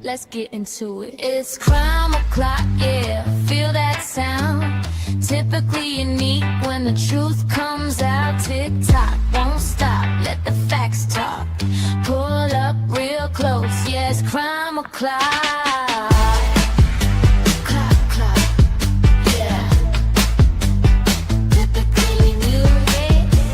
Let's get into it. It's crime o'clock, yeah, feel that sound. Typically unique when the truth comes out. Tick tock, won't stop, let the facts talk. Pull up real close, yeah, it's crime o'clock. Clock, clock, yeah. Typically new,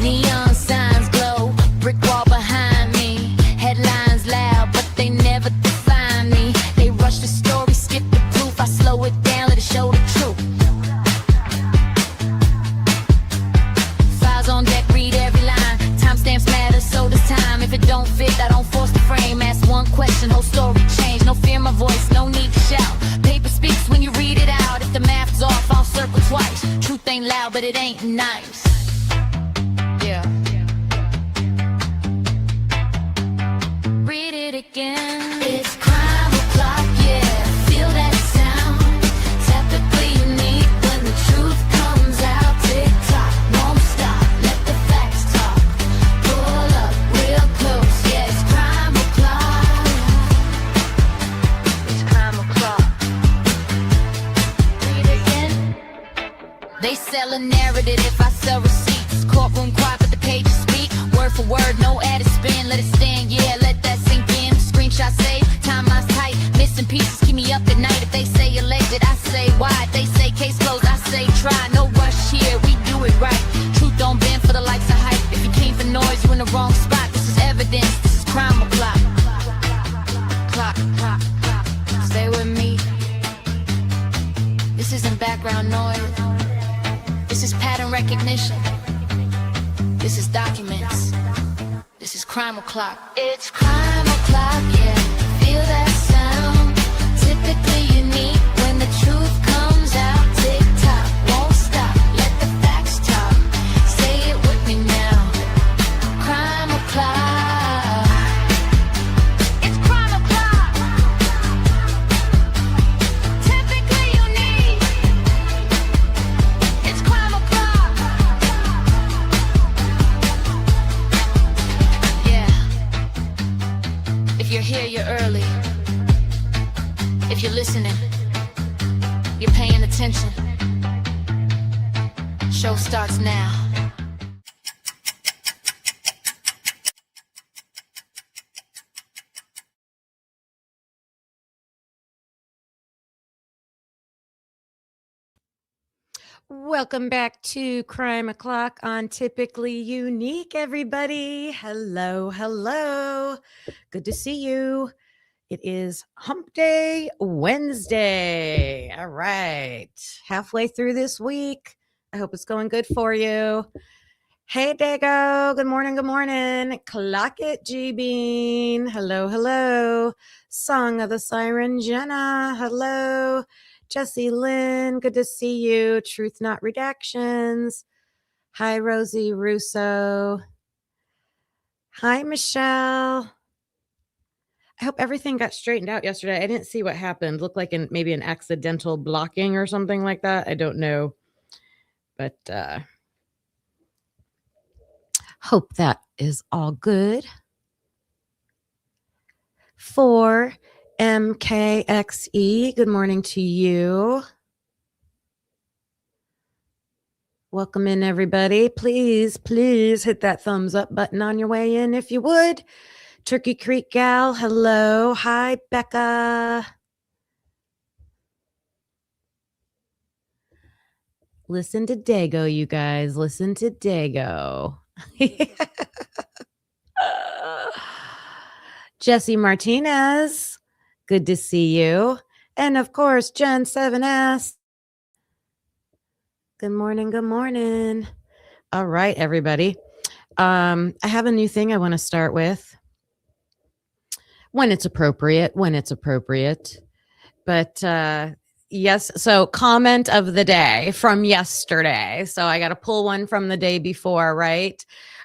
neon signs glow, brick wall behind me. Headlines loud, but they never define me. They rush the story, skip the proof. I slow it down, let it show the truth. Files on deck, read every line. Timestamps matter, so does time. If it don't fit, I don't force the frame. Ask one question, whole story change. No fear my voice, no need to shout. Paper speaks when you read it out. If the math's off, I'll circle twice. Truth ain't loud, but it ain't nice. Yeah. Read it again. It's crime o'clock, yeah. Feel that sound. Typically unique when the truth comes out. Tick tock, won't stop. Let the facts talk. Pull up real close, yeah. It's crime o'clock. It's crime o'clock. Read it again. They sell a narrative if I sell receipts. Courtroom quiet, but the pages speak. Word for word, no added spin. Let it stand, yeah, let that sink in. Screenshot save, timelines tight. Missing pieces keep me up at night. If they say alleged, I say why. If they say case closed, I say try. No rush here, we do it right. Truth don't bend for the likes of hype. If you came for noise, you in the wrong spot. This is evidence, this is crime o'clock. Clock, clock, clock. Stay with me. This isn't background noise. This is pattern recognition. This is documents. This is crime o'clock. It's crime o'clock, yeah. Feel that sound. Typically unique when the truth comes out. Tick tock, won't stop. Let the facts talk. Say it with me now. Crime o'clock. It's crime o'clock. Typically unique. It's crime o'clock. Yeah. If you're here, you're early. If you're listening, you're paying attention. Show starts now. Welcome back to Crime O'Clock on Typically Unique, everybody. Hello, hello. Good to see you. It is Hump Day Wednesday. All right. Halfway through this week. I hope it's going good for you. Hey, Dago. Good morning. Good morning. Clock it, G Bean. Hello, hello. Song of the Siren, Jenna. Hello. Jesse Lynn, good to see you. Truth Not Redactions. Hi, Rosie Russo. Hi, Michelle. I hope everything got straightened out yesterday. I didn't see what happened. Looked like maybe an accidental blocking or something like that. I don't know. But hope that is all good. For MKXE, good morning to you. Welcome in, everybody. Please, please hit that thumbs up button on your way in if you would. Turkey Creek Gal, hello. Hi, Becca. Listen to Dago, you guys. Listen to Dago. Jesse Martinez, good to see you. And of course, Jen 7S. Good morning, good morning. All right, everybody. I have a new thing I want to start with. When it's appropriate. But yes, so comment of the day from yesterday. So I got to pull one from the day before, right?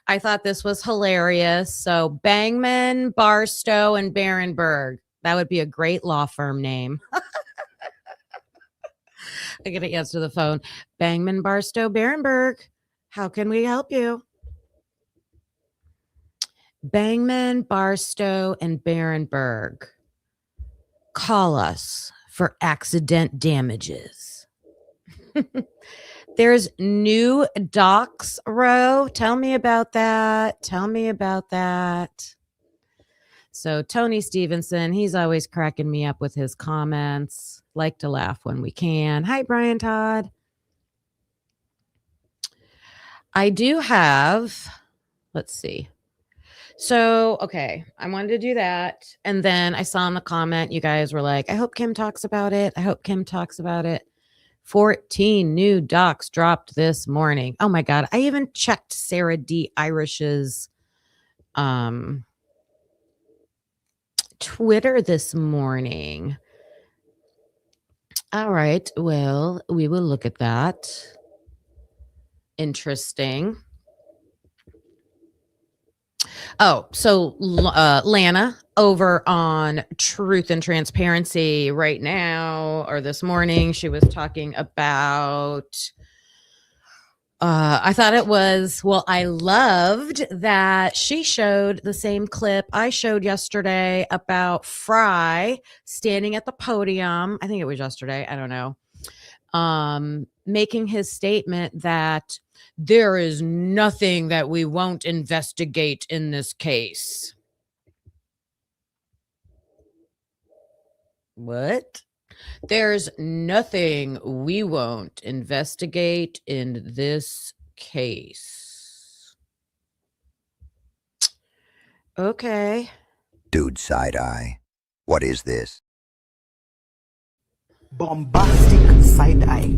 I thought this was hilarious. So Bangman, Barstow, and Barenberg. That would be a great law firm name. I got to answer the phone. Bangman, Barstow, Barenberg. How can we help you? Bangman, Barstow, and Barenberg. call us for accident damages. There's new docs, Ro. Tell me about that. So Tony Stevenson, he's always cracking me up with his comments. Like to laugh when we can. Hi, Brian Todd. I do have, let's see. So, okay, I wanted to do that. And then I saw in the comment, you guys were like, I hope Kim talks about it. 14 new docs dropped this morning. Oh my God. I even checked Sarah D. Irish's Twitter this morning. All right. Well, we will look at that. Interesting. Oh, so Lana over on Truth and Transparency right now, or this morning, she was talking about, I thought it was, well, I loved that she showed the same clip I showed yesterday about Fry standing at the podium. I think it was yesterday. I don't know. Making his statement that there is nothing that we won't investigate in this case. What? There's nothing we won't investigate in this case. Okay. Dude, side eye. What is this? Bombastic side eye.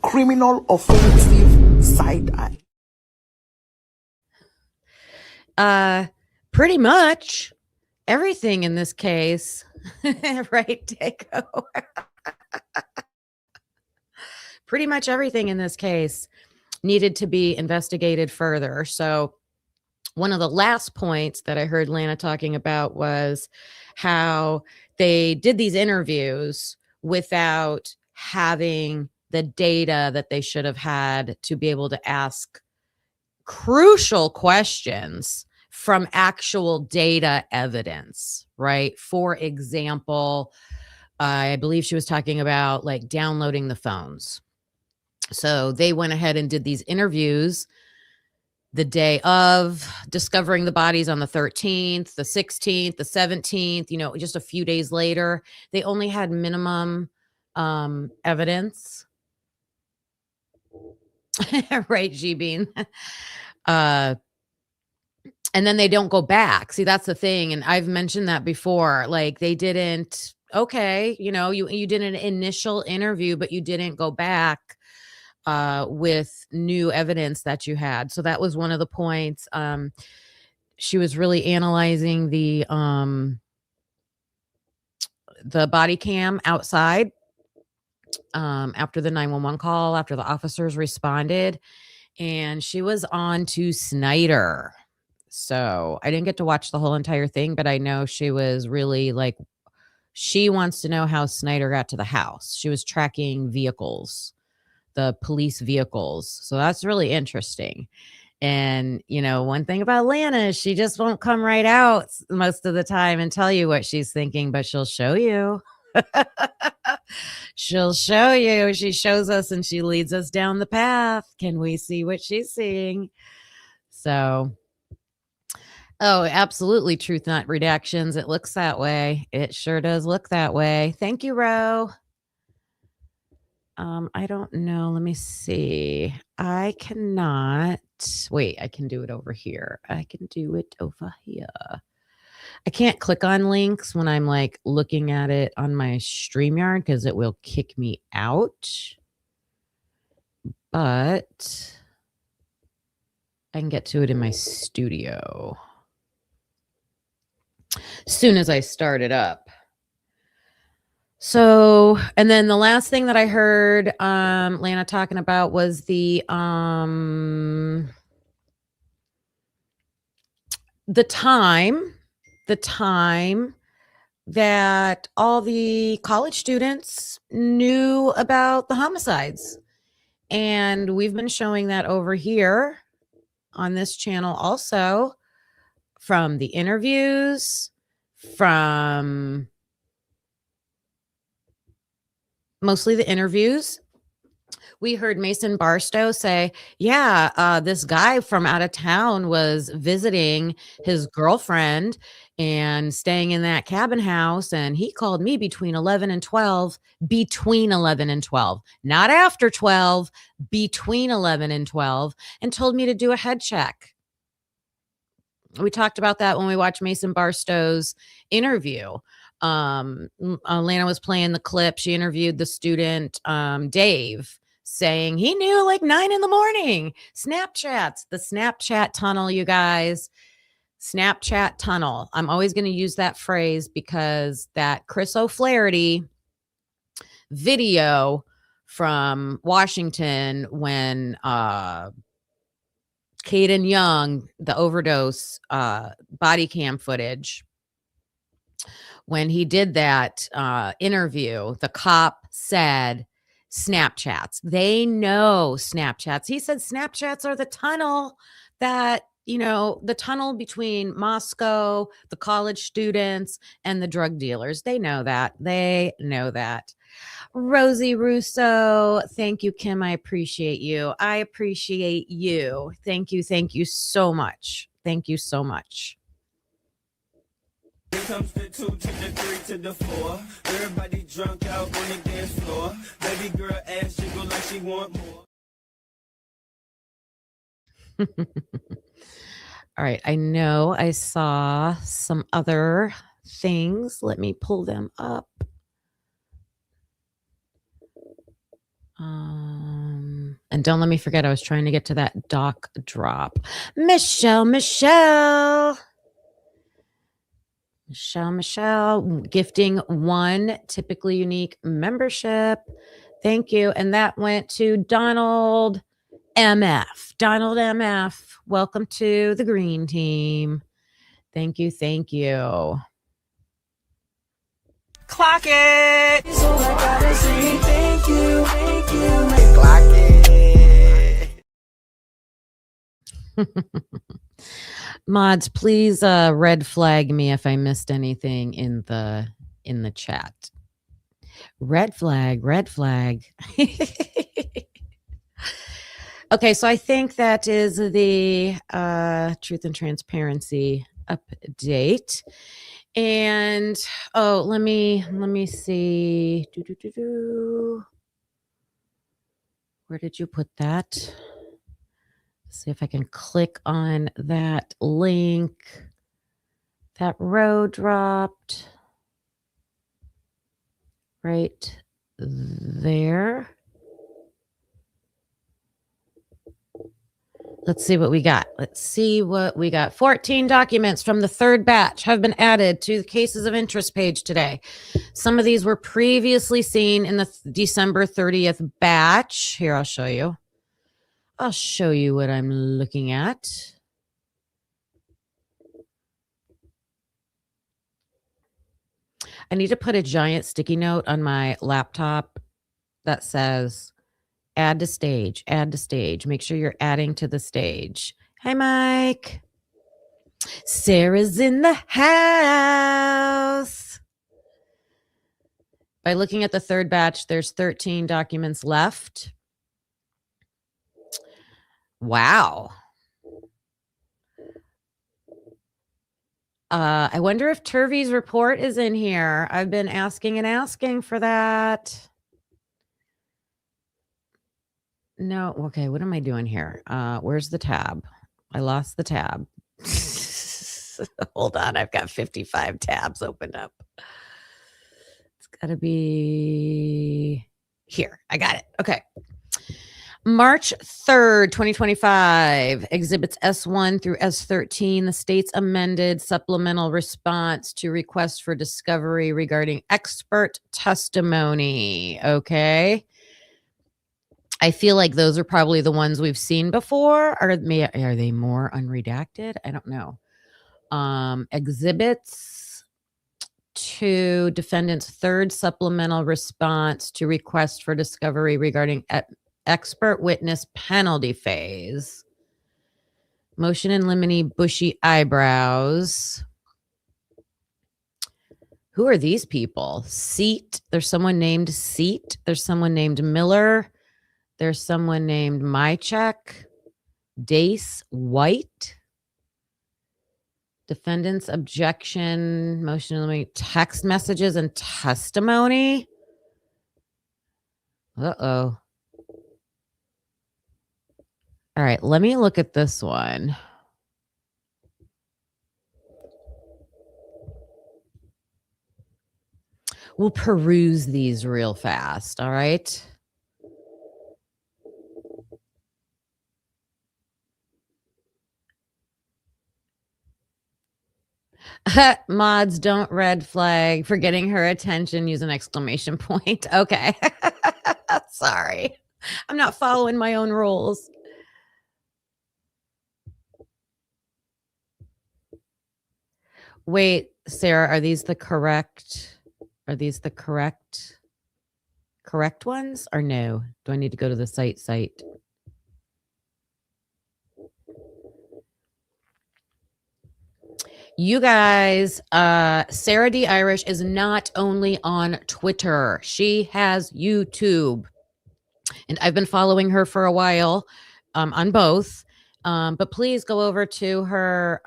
Criminal offensive side eye. Pretty much everything in this case, right, Daco? Pretty much everything in this case needed to be investigated further. So one of the last points that I heard Lana talking about was how they did these interviews without having the data that they should have had to be able to ask crucial questions from actual data evidence, right? For example, I believe she was talking about like downloading the phones. So they went ahead and did these interviews the day of discovering the bodies on the 13th, the 16th, the 17th, just a few days later. They only had minimum evidence. Right, G-Bean. And then they don't go back. See, that's the thing. And I've mentioned that before. Like they didn't, okay, you did an initial interview, but you didn't go back with new evidence that you had. So that was one of the points. She was really analyzing the body cam outside after the 911 call, after the officers responded, and she was on to Snyder. So I didn't get to watch the whole entire thing, but I know she was really like, she wants to know how Snyder got to the house. She was tracking vehicles, the police vehicles. So that's really interesting. And, one thing about Lana is she just won't come right out most of the time and tell you what she's thinking, but she'll show you. She'll show you. She shows us and she leads us down the path. Can we see what she's seeing? So, oh, absolutely. Truth, not redactions. It looks that way. It sure does look that way. Thank you, Ro. I don't know. Let me see. I cannot wait. I can do it over here. I can't click on links when I'm like looking at it on my StreamYard because it will kick me out. But I can get to it in my studio as soon as I start it up. So, and then the last thing that I heard Lana talking about was the time that all the college students knew about the homicides. And we've been showing that over here on this channel also, from the interviews, from mostly the interviews. We heard Mason Barstow say, this guy from out of town was visiting his girlfriend and staying in that cabin house. And he called me between 11 and 12, not after 12, between 11 and 12, and told me to do a head check. We talked about that when we watched Mason Barstow's interview. Lana was playing the clip. She interviewed the student, Dave, saying he knew like 9 a.m. Snapchats, the Snapchat tunnel, you guys. Snapchat tunnel. I'm always going to use that phrase because that Chris O'Flaherty video from Washington when Caden Young, the overdose body cam footage, when he did that interview, the cop said Snapchats. They know Snapchats. He said Snapchats are the tunnel that, the tunnel between Moscow, the college students, and the drug dealers. They know that. Rosie Russo, thank you, Kim. I appreciate you. Thank you so much. Thank you so much. Here comes the 2 to the 3 to the 4. Everybody drunk out on the dance floor. Baby girl ass jiggle like she want more. All right. I know I saw some other things. Let me pull them up. And don't let me forget, I was trying to get to that doc drop. Michelle, gifting 1 typically unique membership. Thank you. And that went to Donald MF. Donald MF, welcome to the green team. Thank you. Clock it. So I gotta say thank you. Clock it. Mods, please red flag me if I missed anything in the chat. Red flag. Okay, so I think that is the truth and transparency update. And let me see. Where did you put that? See if I can click on that link. That row dropped right there. Let's see what we got. 14 documents from the 3rd batch have been added to the cases of interest page today. Some of these were previously seen in the December 30th batch. Here, I'll show you. What I'm looking at. I need to put a giant sticky note on my laptop that says, add to stage. Make sure you're adding to the stage. Hi, Mike. Sarah's in the house. By looking at the 3rd batch, there's 13 documents left. Wow. I wonder if Turvey's report is in here. I've been asking for that. No. Okay. What am I doing here? Where's the tab? I lost the tab. Hold on. I've got 55 tabs opened up. It's got to be here. I got it. Okay. March 3rd, 2025, exhibits S1 through S13, the state's amended supplemental response to request for discovery regarding expert testimony. Okay. I feel like those are probably the ones we've seen before. Are they more unredacted? I don't know. Exhibits to defendant's 3rd supplemental response to request for discovery regarding expert witness penalty phase. Motion in limine, bushy eyebrows. Who are these people? Seat. There's someone named Seat. There's someone named Miller. There's someone named Mycheck. Dace White. Defendant's objection, motion to eliminate text messages and testimony. Uh-oh. All right, let me look at this one. We'll peruse these real fast, all right? Mods don't red flag for getting her attention. Use an exclamation point. Okay. Sorry. I'm not following my own rules. Wait, Sarah, are these the correct ones or no? Do I need to go to the site? You guys, Sarah D. Irish is not only on Twitter. She has YouTube. And I've been following her for a while on both. But please go over to her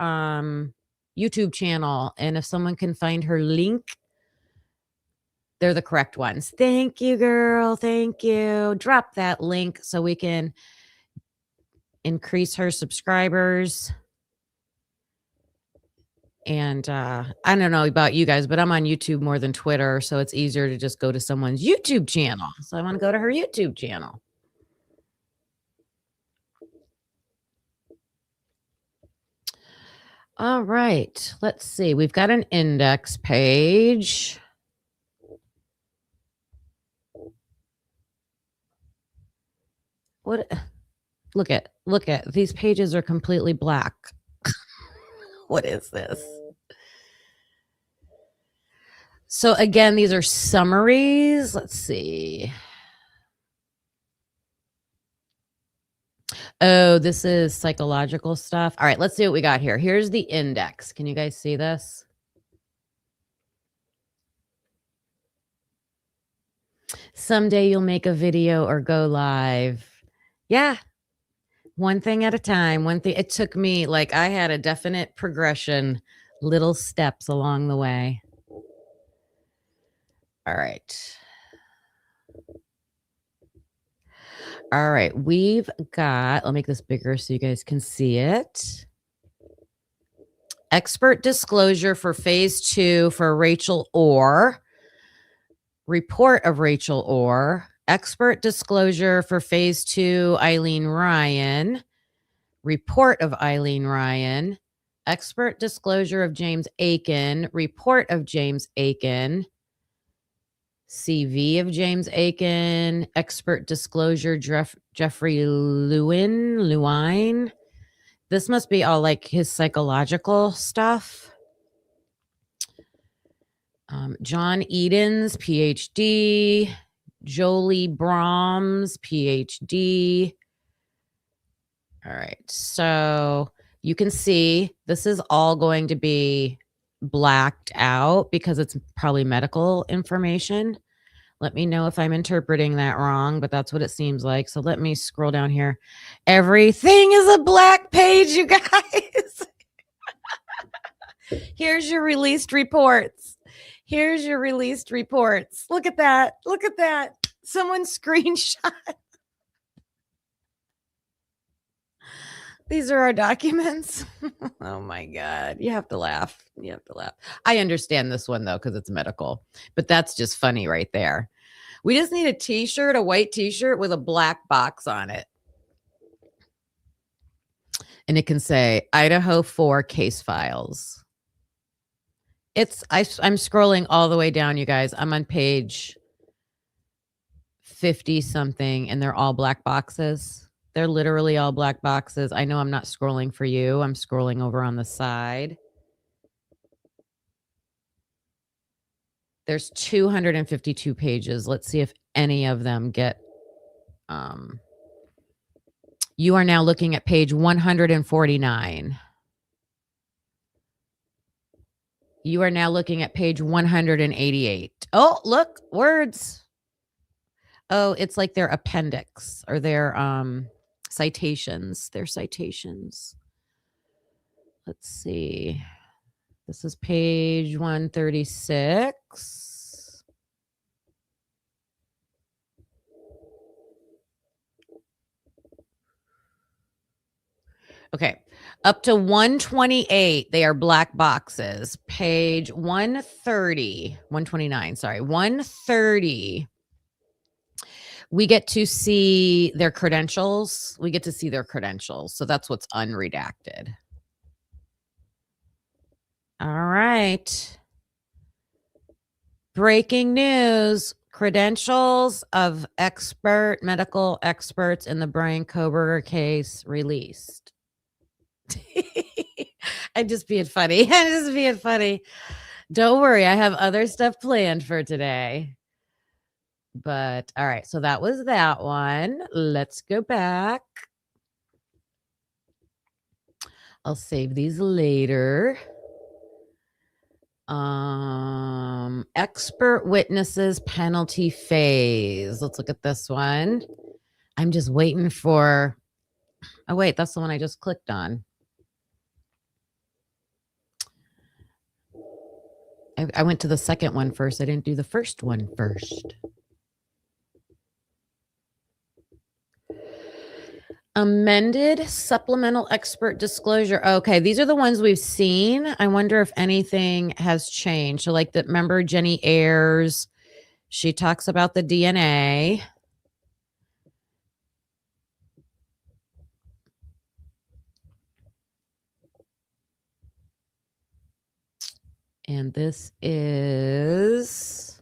YouTube channel. And if someone can find her link, they're the correct ones. Thank you, girl. Thank you. Drop that link so we can increase her subscribers. And I don't know about you guys, but I'm on YouTube more than Twitter. So it's easier to just go to someone's YouTube channel. So I want to go to her YouTube channel. All right. Let's see. We've got an index page. What? Look at these pages are completely black. What is this? So again, these are summaries. Let's see. Oh, this is psychological stuff. All right, let's see what we got here. Here's the index. Can you guys see this? Someday you'll make a video or go live. Yeah. One thing at a time. One thing. It took me, like, I had a definite progression, little steps along the way. All right. All right. We've got, I'll make this bigger so you guys can see it. Expert disclosure for phase 2 for Rachel Orr. Report of Rachel Orr. Expert disclosure for phase 2, Eileen Ryan. Report of Eileen Ryan. Expert disclosure of James Aiken. Report of James Aiken. CV of James Aiken. Expert disclosure Jeffrey Lewine. This must be all like his psychological stuff. John Edens, PhD. Jolie Brahms, PhD. All right. So you can see this is all going to be blacked out because it's probably medical information. Let me know if I'm interpreting that wrong, but that's what it seems like. So let me scroll down here. Everything is a black page, you guys. Here's your released reports. Here's your released reports. Look at that. Look at that. Someone screenshot. These are our documents. Oh my God. You have to laugh. You have to laugh. I understand this one though, because it's medical, but that's just funny right there. We just need a t-shirt, a white t-shirt with a black box on it. And it can say Idaho 4 case files. I'm scrolling all the way down, you guys. I'm on page 50 something and they're all black boxes. They're literally all black boxes. I know I'm not scrolling for you. I'm scrolling over on the side. There's 252 pages. Let's see if any of them get. You are now looking at page 149. You are now looking at page 188. Oh, look, words. Oh, it's like their appendix or their citations. Their citations. Let's see. This is page 136. Okay. Up to 128, they are black boxes. Page 130, 129, sorry, 130. We get to see their credentials. So that's what's unredacted. All right. Breaking news. Credentials of medical experts in the Brian Koberger case released. I'm just being funny. Don't worry. I have other stuff planned for today. But all right. So that was that one. Let's go back. I'll save these later. Expert witnesses penalty phase. Let's look at this one. I'm just waiting for. Oh, wait. That's the one I just clicked on. I went to the second one first. I didn't do the first one first. Amended supplemental expert disclosure. Okay, these are the ones we've seen. I wonder if anything has changed. So like that, remember Jenny Ayers, she talks about the DNA. And this is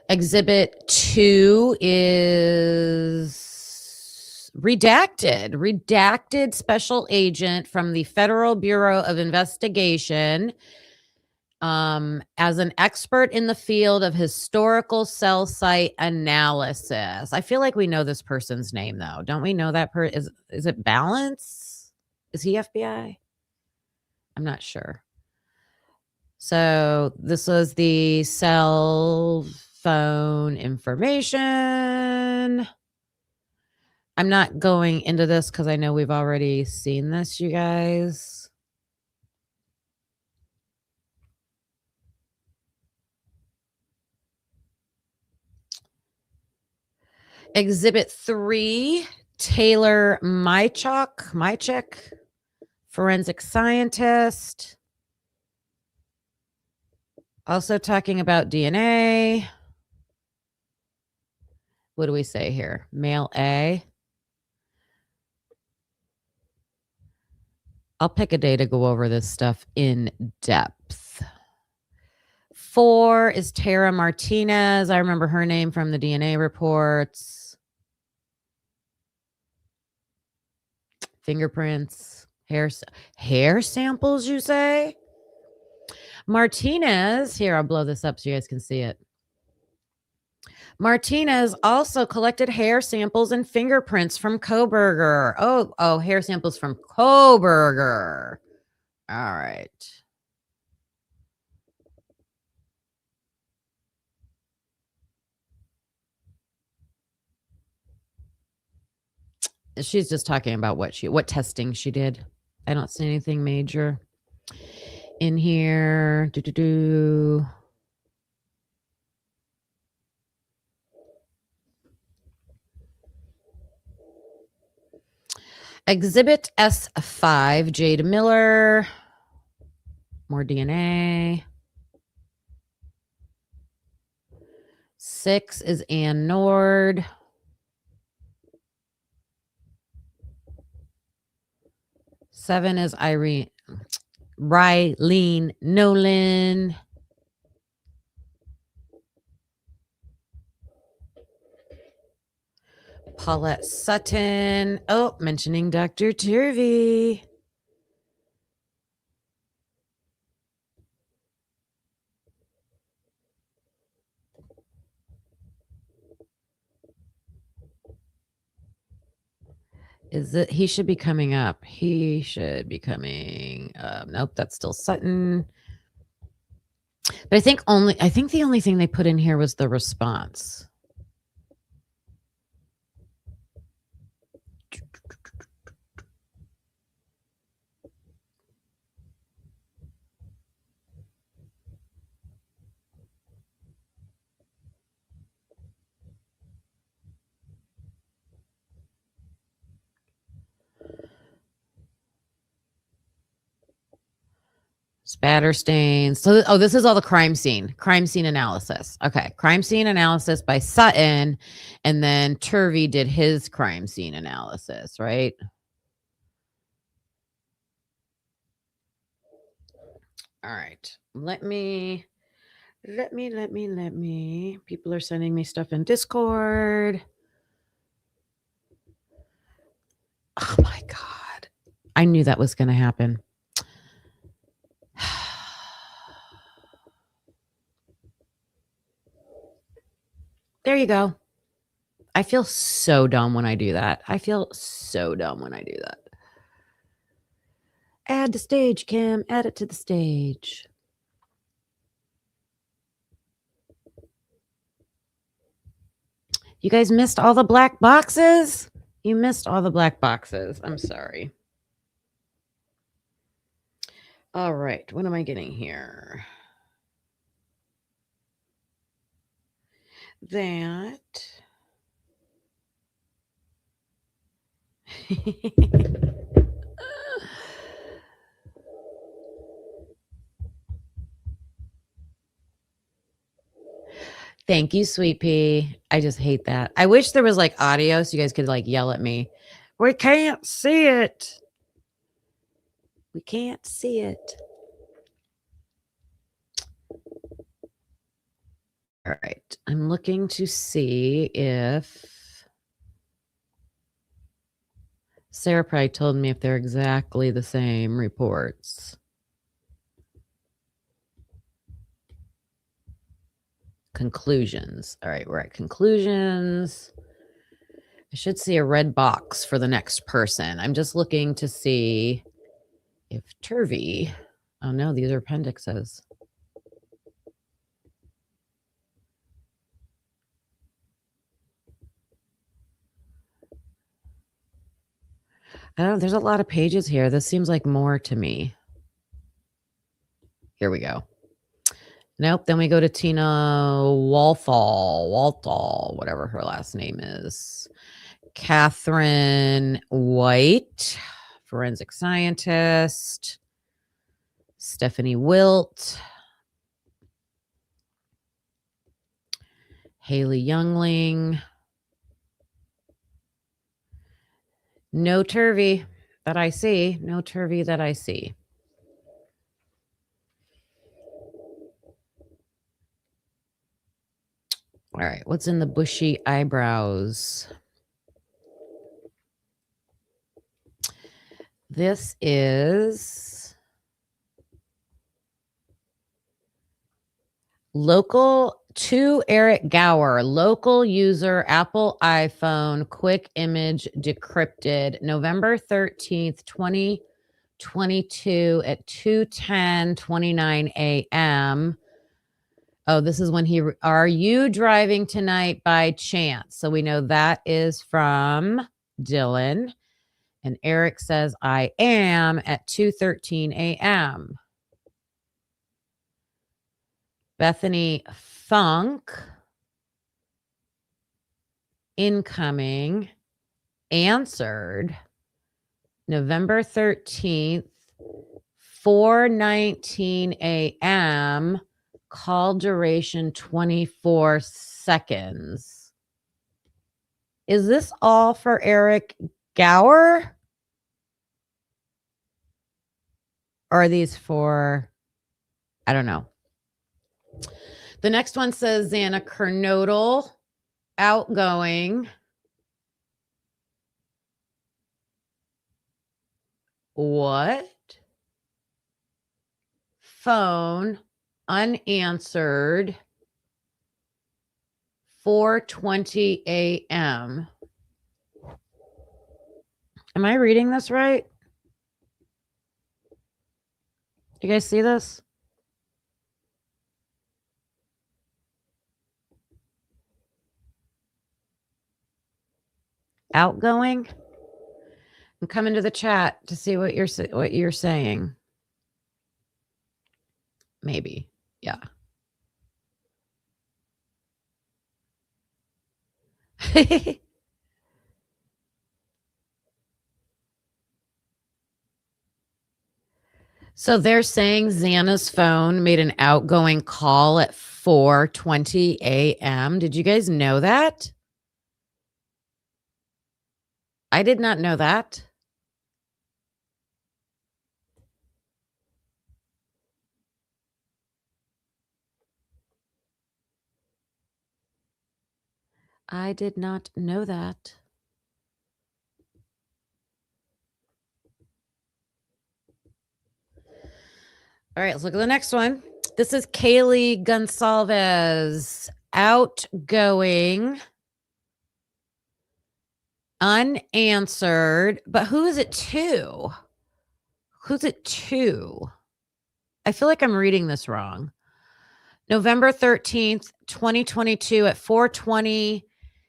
Exhibit 2 is redacted special agent from the Federal Bureau of Investigation as an expert in the field of historical cell site analysis. I feel like we know this person's name though. Don't we know that is it Balance? Is he FBI? I'm not sure. So this was the cell phone information. I'm not going into this because I know we've already seen this, you guys. Exhibit 3, Taylor Mychek, forensic scientist. Also talking about DNA. What do we say here? Male A. I'll pick a day to go over this stuff in depth. 4 is Tara Martinez. I remember her name from the DNA reports. Fingerprints, hair samples, you say? Martinez, here, I'll blow this up so you guys can see it. Martinez also collected hair samples and fingerprints from Koberger. Oh, hair samples from Koberger. All right. She's just talking about what testing she did. I don't see anything major in here. Exhibit S5, Jade Miller. More DNA. 6 is Ann Nord. 7 is Rylene Nolan. Paulette Sutton. Oh, mentioning Dr. Turvey. He should be coming up. He should be coming. Nope, that's still Sutton. But I think the only thing they put in here was the response. Spatter stains. So, this is all the crime scene analysis. Okay. Crime scene analysis by Sutton. And then Turvey did his crime scene analysis, right? All right. Let me. People are sending me stuff in Discord. Oh my God. I knew that was going to happen. There you go. I feel so dumb when I do that. Add to stage, Kim. Add it to the stage. You guys missed all the black boxes? You missed all the black boxes. I'm sorry. All right. What am I getting here? That. Thank you, Sweet Pea. I just hate that. I wish there was like audio so you guys could like yell at me. We can't see it. We can't see it. All right. I'm looking to see if Sarah probably told me if they're exactly the same reports. Conclusions. All right, we're at conclusions. I should see a red box for the next person. I'm just looking to see if Turvey. Oh no, these are appendixes. I don't know. There's a lot of pages here. This seems like more to me. Here we go. Nope. Then we go to Tina Walthall, whatever her last name is. Catherine White, forensic scientist. Stephanie Wilt. Haley Youngling. No Turvey that I see. No Turvey that I see. All right. What's in the bushy eyebrows? This is local to Eric Gower, local user, Apple iPhone, quick image decrypted, November 13th, 2022 at 2:10:29 a.m. Oh, this is when are you driving tonight by chance? So we know that is from Dylan. And Eric says, I am at 2:13 a.m. Bethany Funk, incoming, answered November 13th, 4:19 a.m., call duration 24 seconds. Is this all for Eric Gower? Or are these for, I don't know. The next one says Xana Kernodle, outgoing. What? Phone, unanswered, 4:20 a.m. Am I reading this right? You guys see this? Outgoing? I'm coming to the chat to see what you're saying. Maybe. Yeah. So they're saying Xana's phone made an outgoing call at 4:20 a.m. Did you guys know that? I did not know that. I did not know that. All right, let's look at the next one. This is Kaylee Gonsalves, outgoing, unanswered. But who is it to? Who's it to? I feel like I'm reading this wrong. November 13th, 2022 at 4:20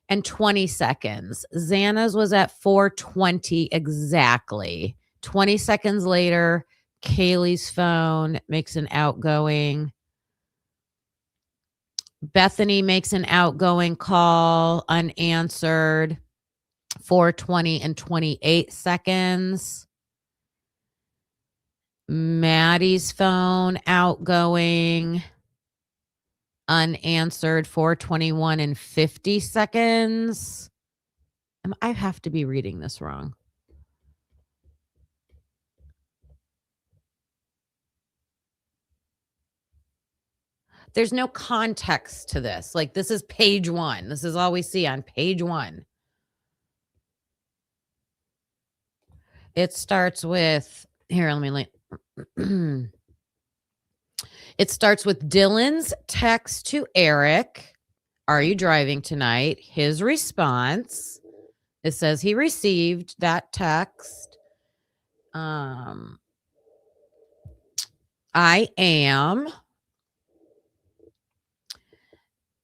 and 20 seconds. Xana's was at 4:20 exactly. 20 seconds later, Kaylee's phone makes an outgoing. Bethany makes an outgoing call, unanswered, 4:20 and 28 seconds. Maddie's phone, outgoing, unanswered, 4:21 and 50 seconds. I have to be reading this wrong. There's no context to this. Like, this is page 1. This is all we see on page 1. It starts with, here, let me it starts with Dylan's text to Eric. Are you driving tonight? His response. It says he received that text. I am.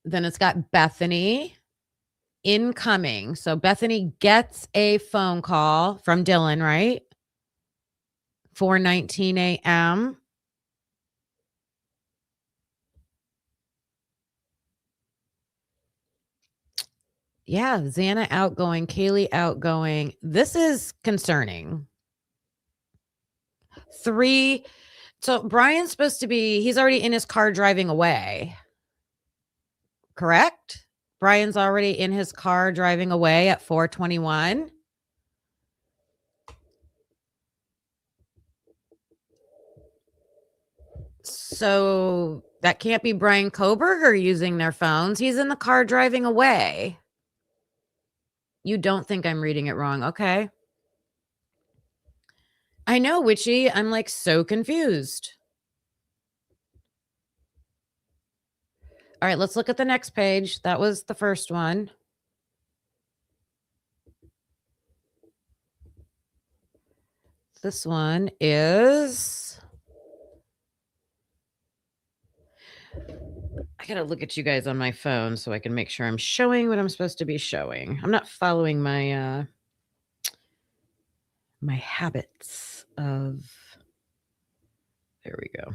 Then it's got Bethany. Incoming. So Bethany gets a phone call from Dylan, right? 4:19 a.m. Yeah, Xana outgoing, Kaylee outgoing. This is concerning. 3. So Brian's supposed to be, he's already in his car driving away. Correct? Brian's already in his car driving away at 4:21. So that can't be Brian Koberger using their phones. He's in the car driving away. You don't think I'm reading it wrong. Okay. I know, Witchy. I'm like so confused. All right, let's look at the next page. That was the first one. This one is, I gotta look at you guys on my phone so I can make sure I'm showing what I'm supposed to be showing. I'm not following my my habits of, there we go.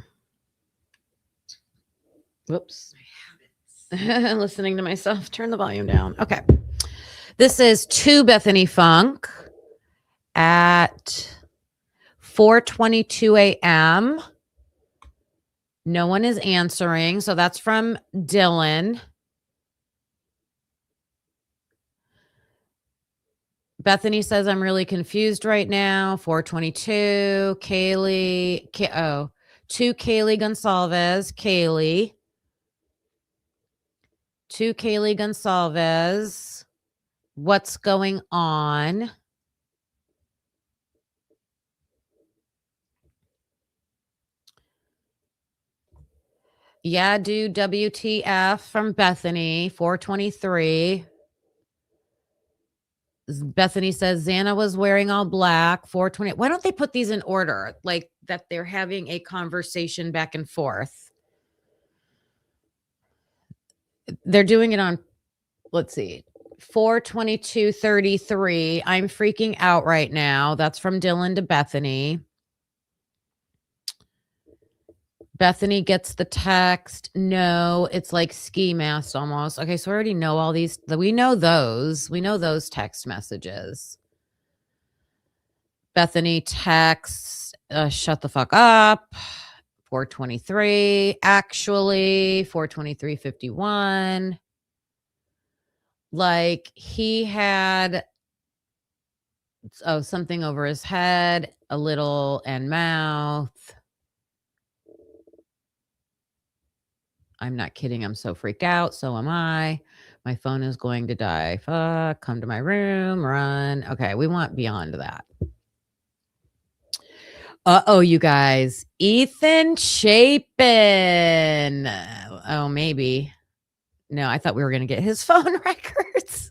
Whoops. Listening to myself. Turn the volume down. Okay. This is to Bethany Funk at 4:22 a.m. No one is answering. So that's from Dylan. Bethany says, I'm really confused right now. 4:22. Kaylee. To Kaylee Gonsalves. Kaylee. To Kaylee Gonsalves. What's going on? Yeah, dude, WTF from Bethany, 4:23. Bethany says Xana was wearing all black. 420. Why don't they put these in order? Like that they're having a conversation back and forth. They're doing it on, let's see, 422:33. I'm freaking out right now. That's from Dylan to Bethany. Bethany gets the text. No, it's like ski mask almost. Okay, so I already know all these. We know those. We know those text messages. Bethany texts, shut the fuck up. 423. Actually, 423:51. Like he had something over his head, a little and mouth. I'm not kidding. I'm so freaked out. So am I. My phone is going to die. Fuck. Come to my room. Run. Okay. We want beyond that. Uh-oh, you guys. Ethan Chapin. Oh, maybe. No, I thought we were going to get his phone records.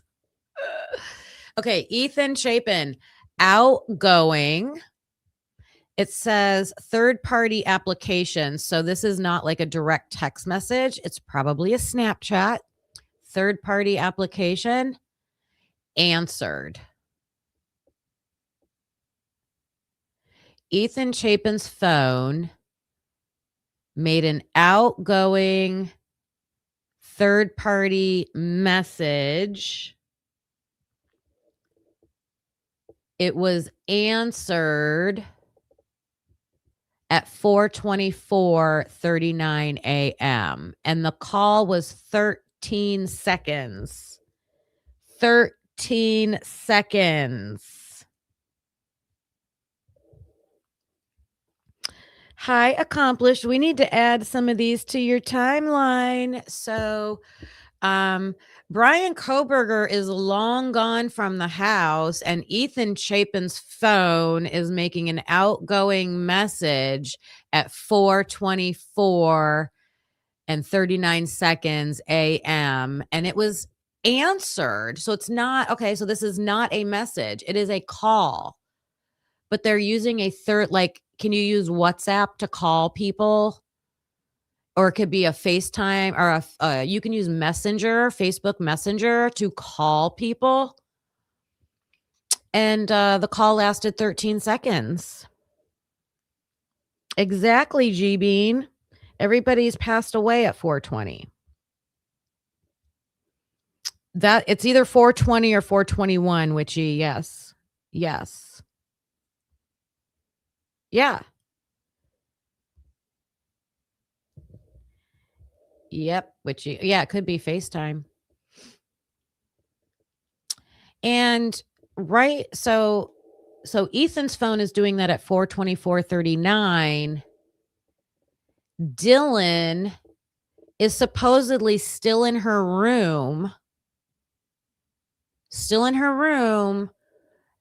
Okay. Ethan Chapin. Outgoing. It says third-party application. So this is not like a direct text message. It's probably a Snapchat. Third-party application. Answered. Ethan Chapin's phone made an outgoing third-party message. It was answered at 4:24:39 a.m. and the call was 13 seconds. 13 seconds. Hi, accomplished. We need to add some of these to your timeline. So, Brian Koberger is long gone from the house, and Ethan Chapin's phone is making an outgoing message at 4:24:39 a.m. and it was answered. So it's not okay. So this is not a message; it is a call. But they're using a third. Like, can you use WhatsApp to call people? Or it could be a FaceTime or you can use Messenger, Facebook Messenger to call people. And the call lasted 13 seconds. Exactly, G Bean. Everybody's passed away at 4:20. That it's either 4:20 or 4:21, Witchy. Yes. Yes. Yeah. Yep, Witchy. Yeah, it could be FaceTime. And right, so Ethan's phone is doing that at 4:24:39. Dylan is supposedly still in her room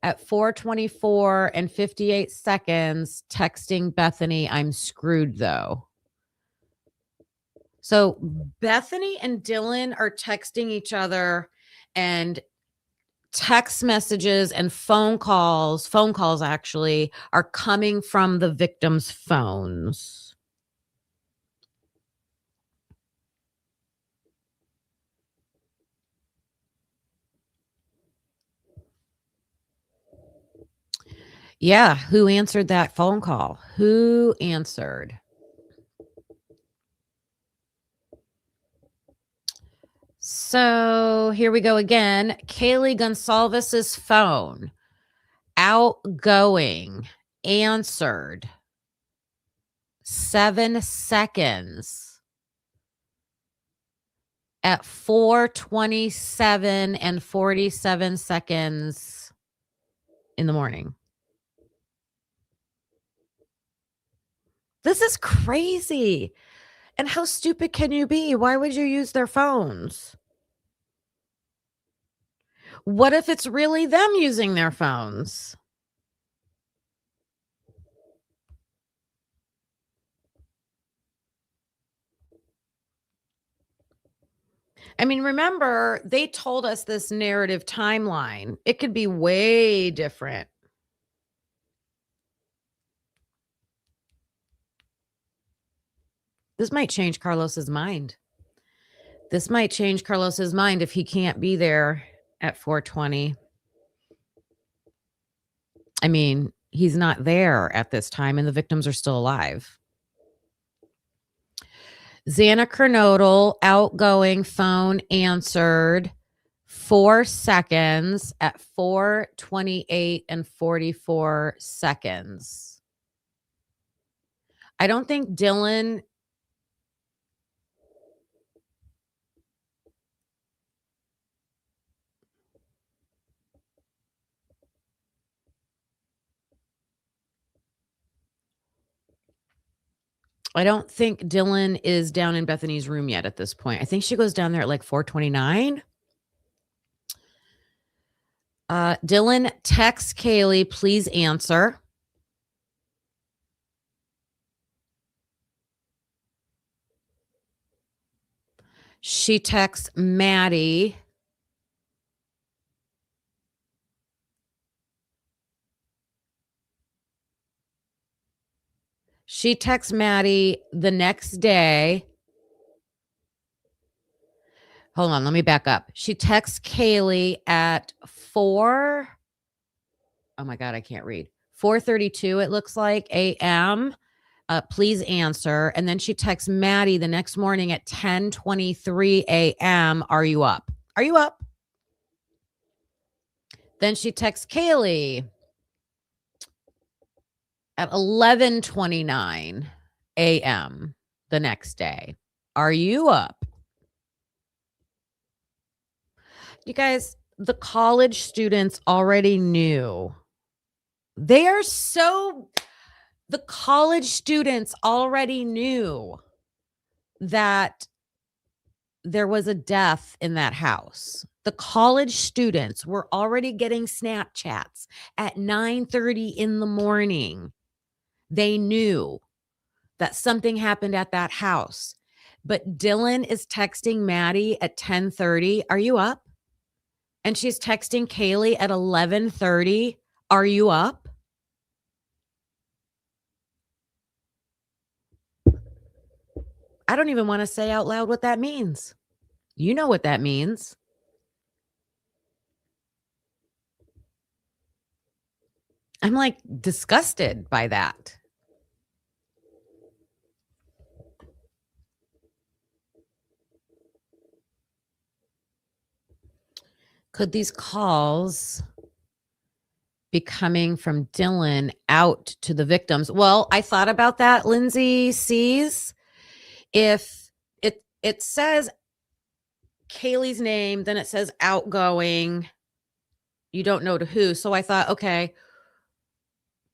at 4:24:58 texting Bethany, I'm screwed though. So Bethany and Dylan are texting each other, and text messages and phone calls actually are coming from the victims' phones. Yeah, who answered that phone call? Who answered? So here we go again. Kaylee Gonsalves's phone. Outgoing. Answered. 7 seconds. At 4:27:47 in the morning. This is crazy. And how stupid can you be? Why would you use their phones? What if it's really them using their phones? I mean, remember, they told us this narrative timeline. It could be way different. This might change Carlos's mind. This might change Carlos's mind if he can't be there at 4:20. I mean, he's not there at this time and the victims are still alive. Xana Kernodle, outgoing phone answered 4 seconds at 4:28 and 44 seconds. I don't think Dylan is down in Bethany's room yet at this point. I think she goes down there at like 4:29. Dylan texts Kaylee, please answer. She texts Maddie. She texts Maddie the next day. Hold on, let me back up. She texts Kaylee at 4. Oh my God, I can't read. 4:32, it looks like, a.m. Please answer. And then she texts Maddie the next morning at 10:23 a.m. Are you up? Are you up? Then she texts Kaylee at 11:29 a.m. the next day. Are you up? You guys, the college students already knew. The college students already knew that there was a death in that house. The college students were already getting Snapchats at 9:30 in the morning. They knew that something happened at that house. But Dylan is texting Maddie at 10:30, are you up? And she's texting Kaylee at 11:30, are you up? I don't even want to say out loud what that means. You know what that means. I'm like disgusted by that. Could these calls be coming from Dylan out to the victims? Well, I thought about that, Lindsay sees. If it says Kaylee's name, then it says outgoing. You don't know to who. So I thought, okay,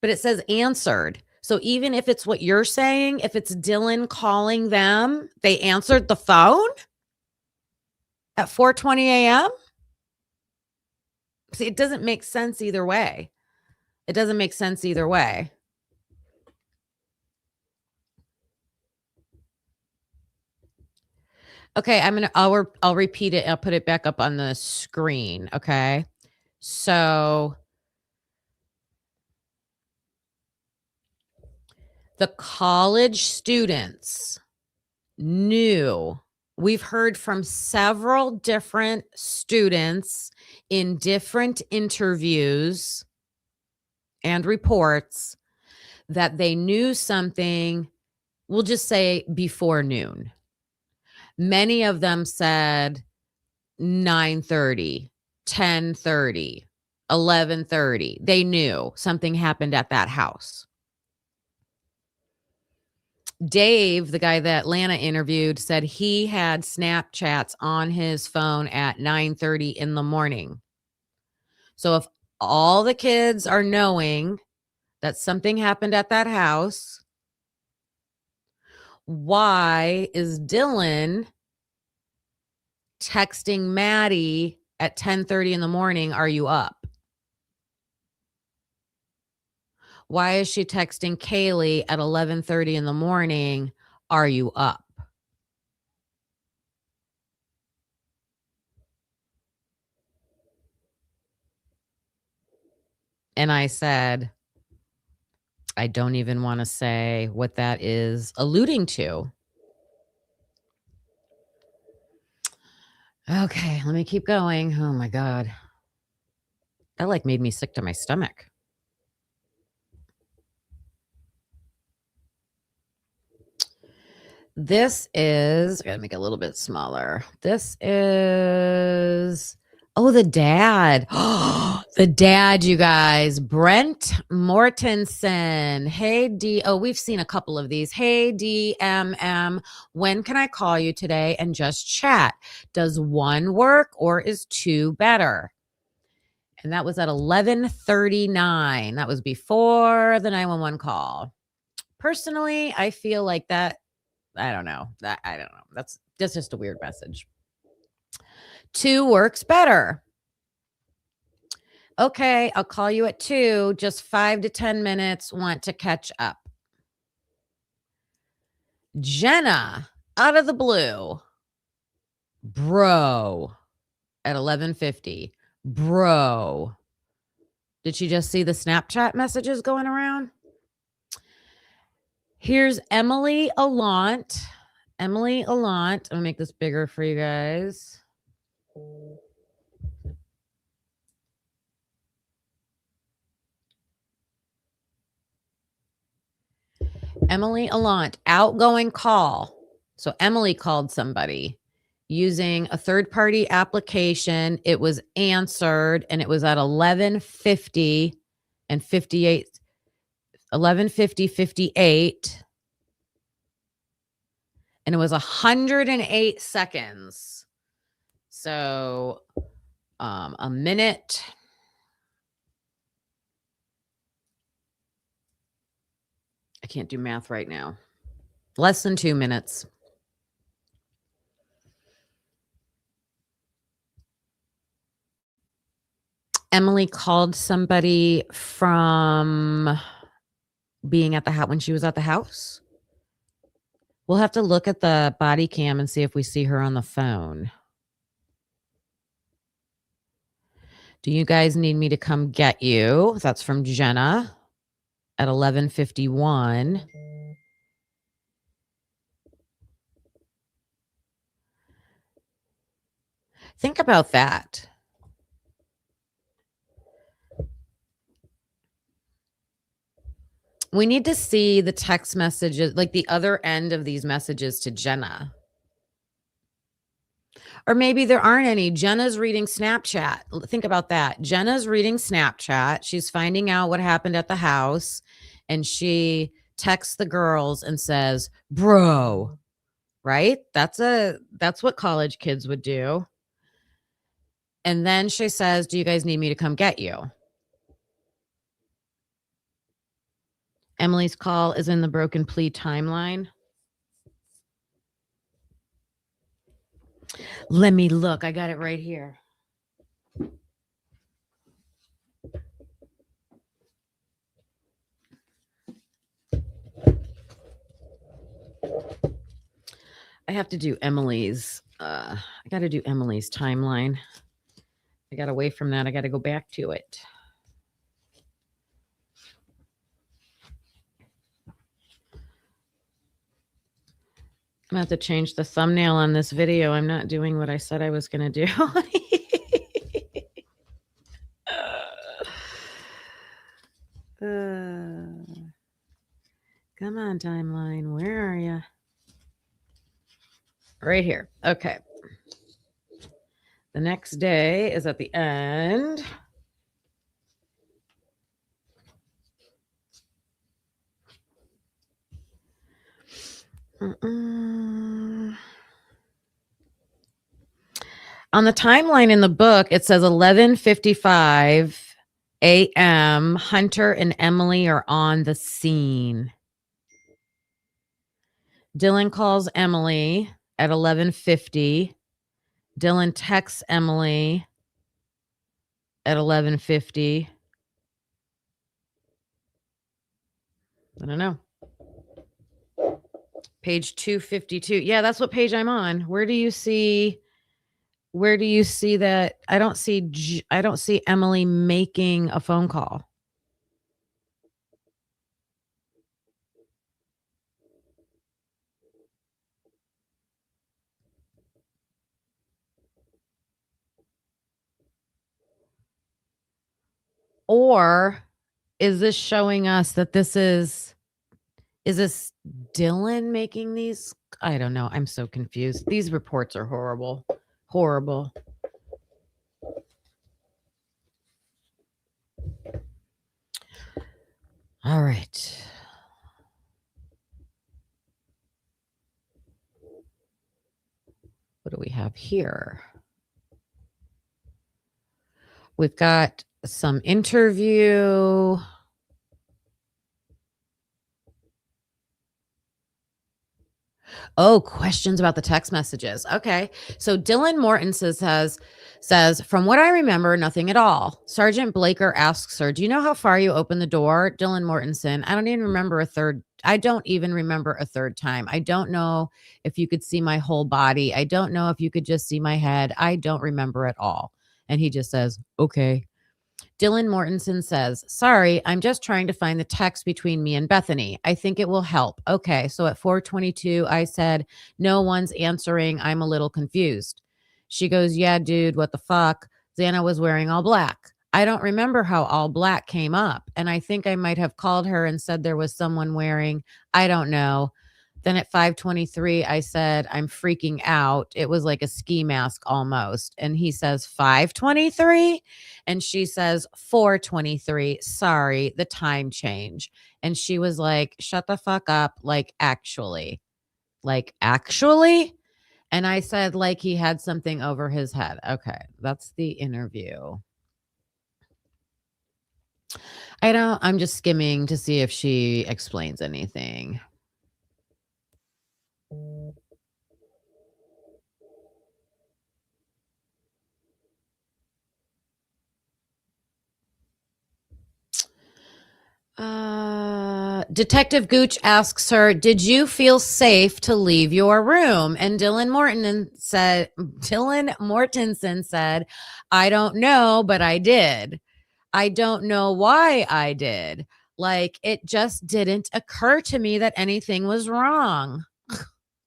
but it says answered. So even if it's what you're saying, if it's Dylan calling them, they answered the phone at 4:20 a.m. See, it doesn't make sense either way. It doesn't make sense either way. Okay, I'll repeat it. I'll put it back up on the screen. Okay. So the college students knew. We've heard from several different students in different interviews and reports that they knew something, we'll just say before noon. Many of them said 9:30, 10:30, 11:30. They knew something happened at that house. Dave, the guy that Lana interviewed, said he had Snapchats on his phone at 9:30 in the morning. So if all the kids are knowing that something happened at that house, why is Dylan texting Maddie at 10:30 in the morning, are you up? Why is she texting Kaylee at 11:30 in the morning, are you up? And I said, I don't even want to say what that is alluding to. Okay, let me keep going. Oh my God. That like made me sick to my stomach. This is, I gotta make it a little bit smaller. This is, oh, the dad. The dad, you guys. Brent Mortensen. Hey, oh, we've seen a couple of these. Hey, DMM, when can I call you today and just chat? Does one work or is two better? And that was at 11:39. That was before the 911 call. Personally, I feel like that, I don't know. That's just a weird message. Two works better. Okay, I'll call you at 2, just 5 to 10 minutes, want to catch up. Jenna, out of the blue. Bro, at 11:50. Bro. Did she just see the Snapchat messages going around? Here's Emily Allant. Emily Allant. I'm going to make this bigger for you guys. Emily Allant, outgoing call. So Emily called somebody using a third-party application. It was answered, and it was at 11:50 and 58. 11:50:58, and it was 108 seconds. So a minute. I can't do math right now. Less than 2 minutes. Emily called somebody from being at the house when she was at the house. We'll have to look at the body cam and see if we see her on the phone. Do you guys need me to come get you? That's from Jenna at 11:51. Think about that. We need to see the text messages, like the other end of these messages to Jenna. Or maybe there aren't any. Jenna's reading Snapchat. Think about that. Jenna's reading Snapchat. She's finding out what happened at the house. And she texts the girls and says, bro, right? That's what college kids would do. And then she says, do you guys need me to come get you? Emily's call is in the broken plea timeline. Let me look. I got it right here. I have to do Emily's. I got to do Emily's timeline. I got away from that. I got to go back to it. I'm going to have to change the thumbnail on this video. I'm not doing what I said I was going to do. Come on, timeline. Where are you? Right here. Okay. The next day is at the end. On the timeline in the book, it says 11:55 a.m. Hunter and Emily are on the scene. Dylan calls Emily at 11:50. Dylan texts Emily at 11:50. I don't know. Page 252. Yeah, that's what page I'm on. Where do you see that? I don't see Emily making a phone call. Or is this showing us that this is this Dylan making these? I don't know. I'm so confused. These reports are horrible. Horrible. All right. What do we have here? We've got some interview. Oh, questions about the text messages. Okay. So Dylan Mortensen says, from what I remember, nothing at all. Sergeant Blaker asks her, do you know how far you opened the door? Dylan Mortensen, I don't even remember a third time. I don't know if you could see my whole body. I don't know if you could just see my head. I don't remember at all. And he just says, okay. Dylan Mortensen says, sorry, I'm just trying to find the text between me and Bethany. I think it will help. Okay. So at 4:22, I said, no one's answering. I'm a little confused. She goes, yeah, dude, what the fuck? Xana was wearing all black. I don't remember how all black came up. And I think I might have called her and said there was someone wearing, I don't know. Then at 5:23, I said, I'm freaking out. It was like a ski mask almost. And he says, 5:23? And she says, 4:23. Sorry, the time change. And she was like, shut the fuck up. Like, actually. And I said, like, he had something over his head. Okay, that's the interview. I'm just skimming to see if she explains anything. Detective Gooch asks her, did you feel safe to leave your room? And Dylan Mortensen said, I don't know, but I did. I don't know why I did. Like, it just didn't occur to me that anything was wrong.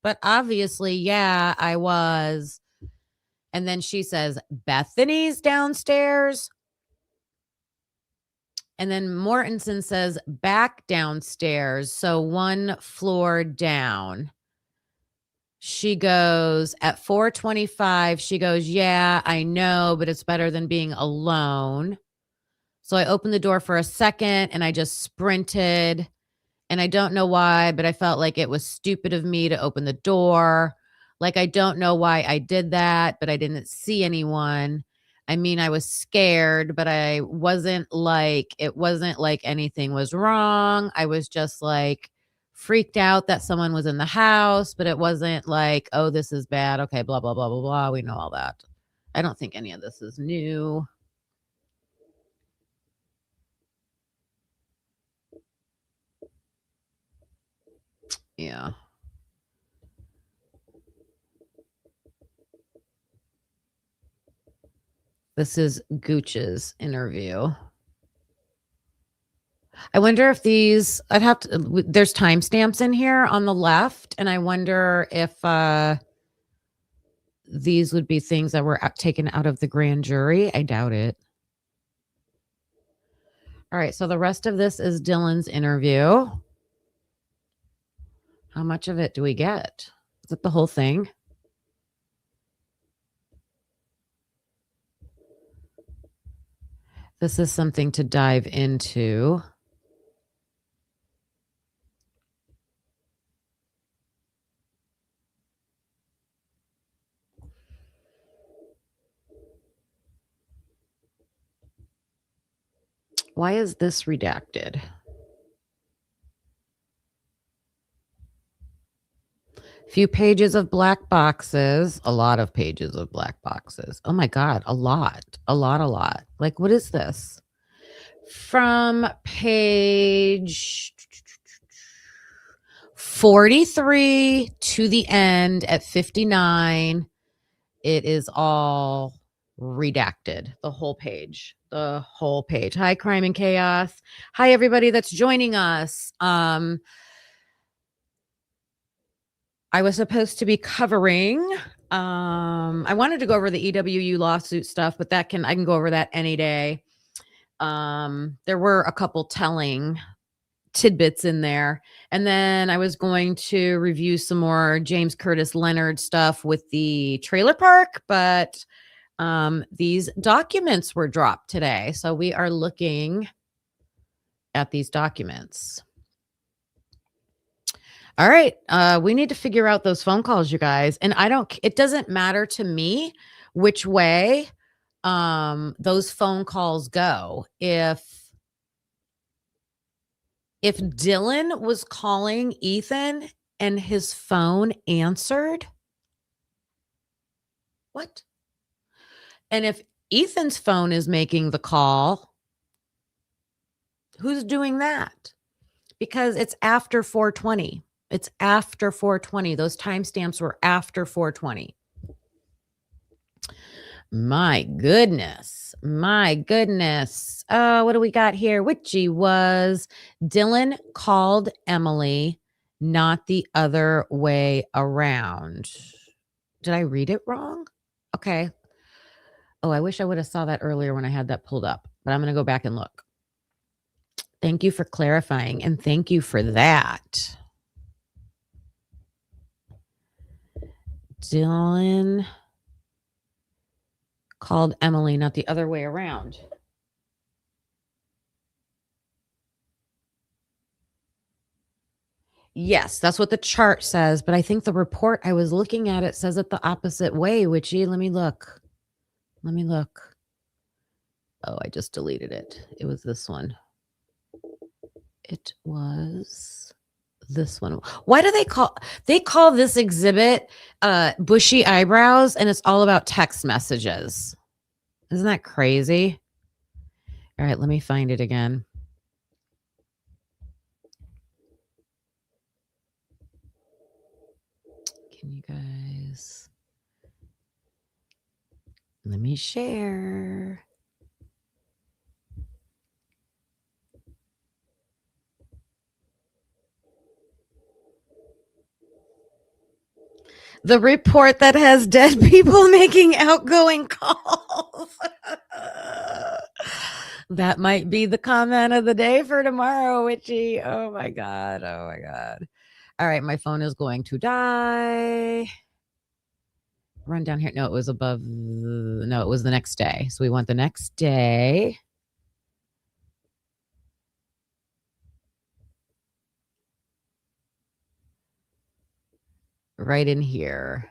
But obviously, yeah, I was. And then she says, Bethany's downstairs. And then Mortensen says, back downstairs. So one floor down. She goes at 4:25. She goes, yeah, I know, but it's better than being alone. So I opened the door for a second and I just sprinted. And I don't know why, but I felt like it was stupid of me to open the door. Like, I don't know why I did that, but I didn't see anyone. I mean, I was scared, but it wasn't like anything was wrong. I was just like freaked out that someone was in the house, but it wasn't like, oh, this is bad. Okay, blah, blah, blah, blah, blah. We know all that. I don't think any of this is new. Yeah. This is Gooch's interview. I wonder if there's timestamps in here on the left, and I wonder if these would be things that were taken out of the grand jury. I doubt it. All right, so the rest of this is Dylan's interview. How much of it do we get? Is it the whole thing? This is something to dive into. Why is this redacted? Few pages of black boxes, a lot of pages of black boxes. Oh my God, a lot. Like, what is this? From page 43 to the end at 59, it is all redacted. The whole page. Hi, Crime and Chaos. Hi, everybody that's joining us. I was supposed to be covering. I wanted to go over the EWU lawsuit stuff, but I can go over that any day. There were a couple telling tidbits in there. And then I was going to review some more James Curtis Leonard stuff with the trailer park, but these documents were dropped today. So we are looking at these documents. All right. We need to figure out those phone calls, you guys. And it doesn't matter to me which way those phone calls go. If Dylan was calling Ethan and his phone answered, what? And if Ethan's phone is making the call, who's doing that? Because it's after 4:20. It's after 4:20. Those timestamps were after 4:20. My goodness. My goodness. What do we got here? Witchy was Dylan called Emily, not the other way around. Did I read it wrong? Okay. Oh, I wish I would have saw that earlier when I had that pulled up, but I'm going to go back and look. Thank you for clarifying, and thank you for that. Dylan called Emily, not the other way around. Yes, that's what the chart says, but I think the report I was looking at, it says it the opposite way, Witchy. Let me look. Oh, I just deleted it. It was this one. It was this one. Why do they call this exhibit bushy eyebrows, and it's all about text messages? Isn't that crazy? All right, let me find it again. Can you guys, let me share. The report that has dead people making outgoing calls. That might be the comment of the day for tomorrow, Witchy. Oh my God. Oh my God. All right. My phone is going to die. Run down here. No, it was above. No, it was the next day. So we want the next day. Right in here.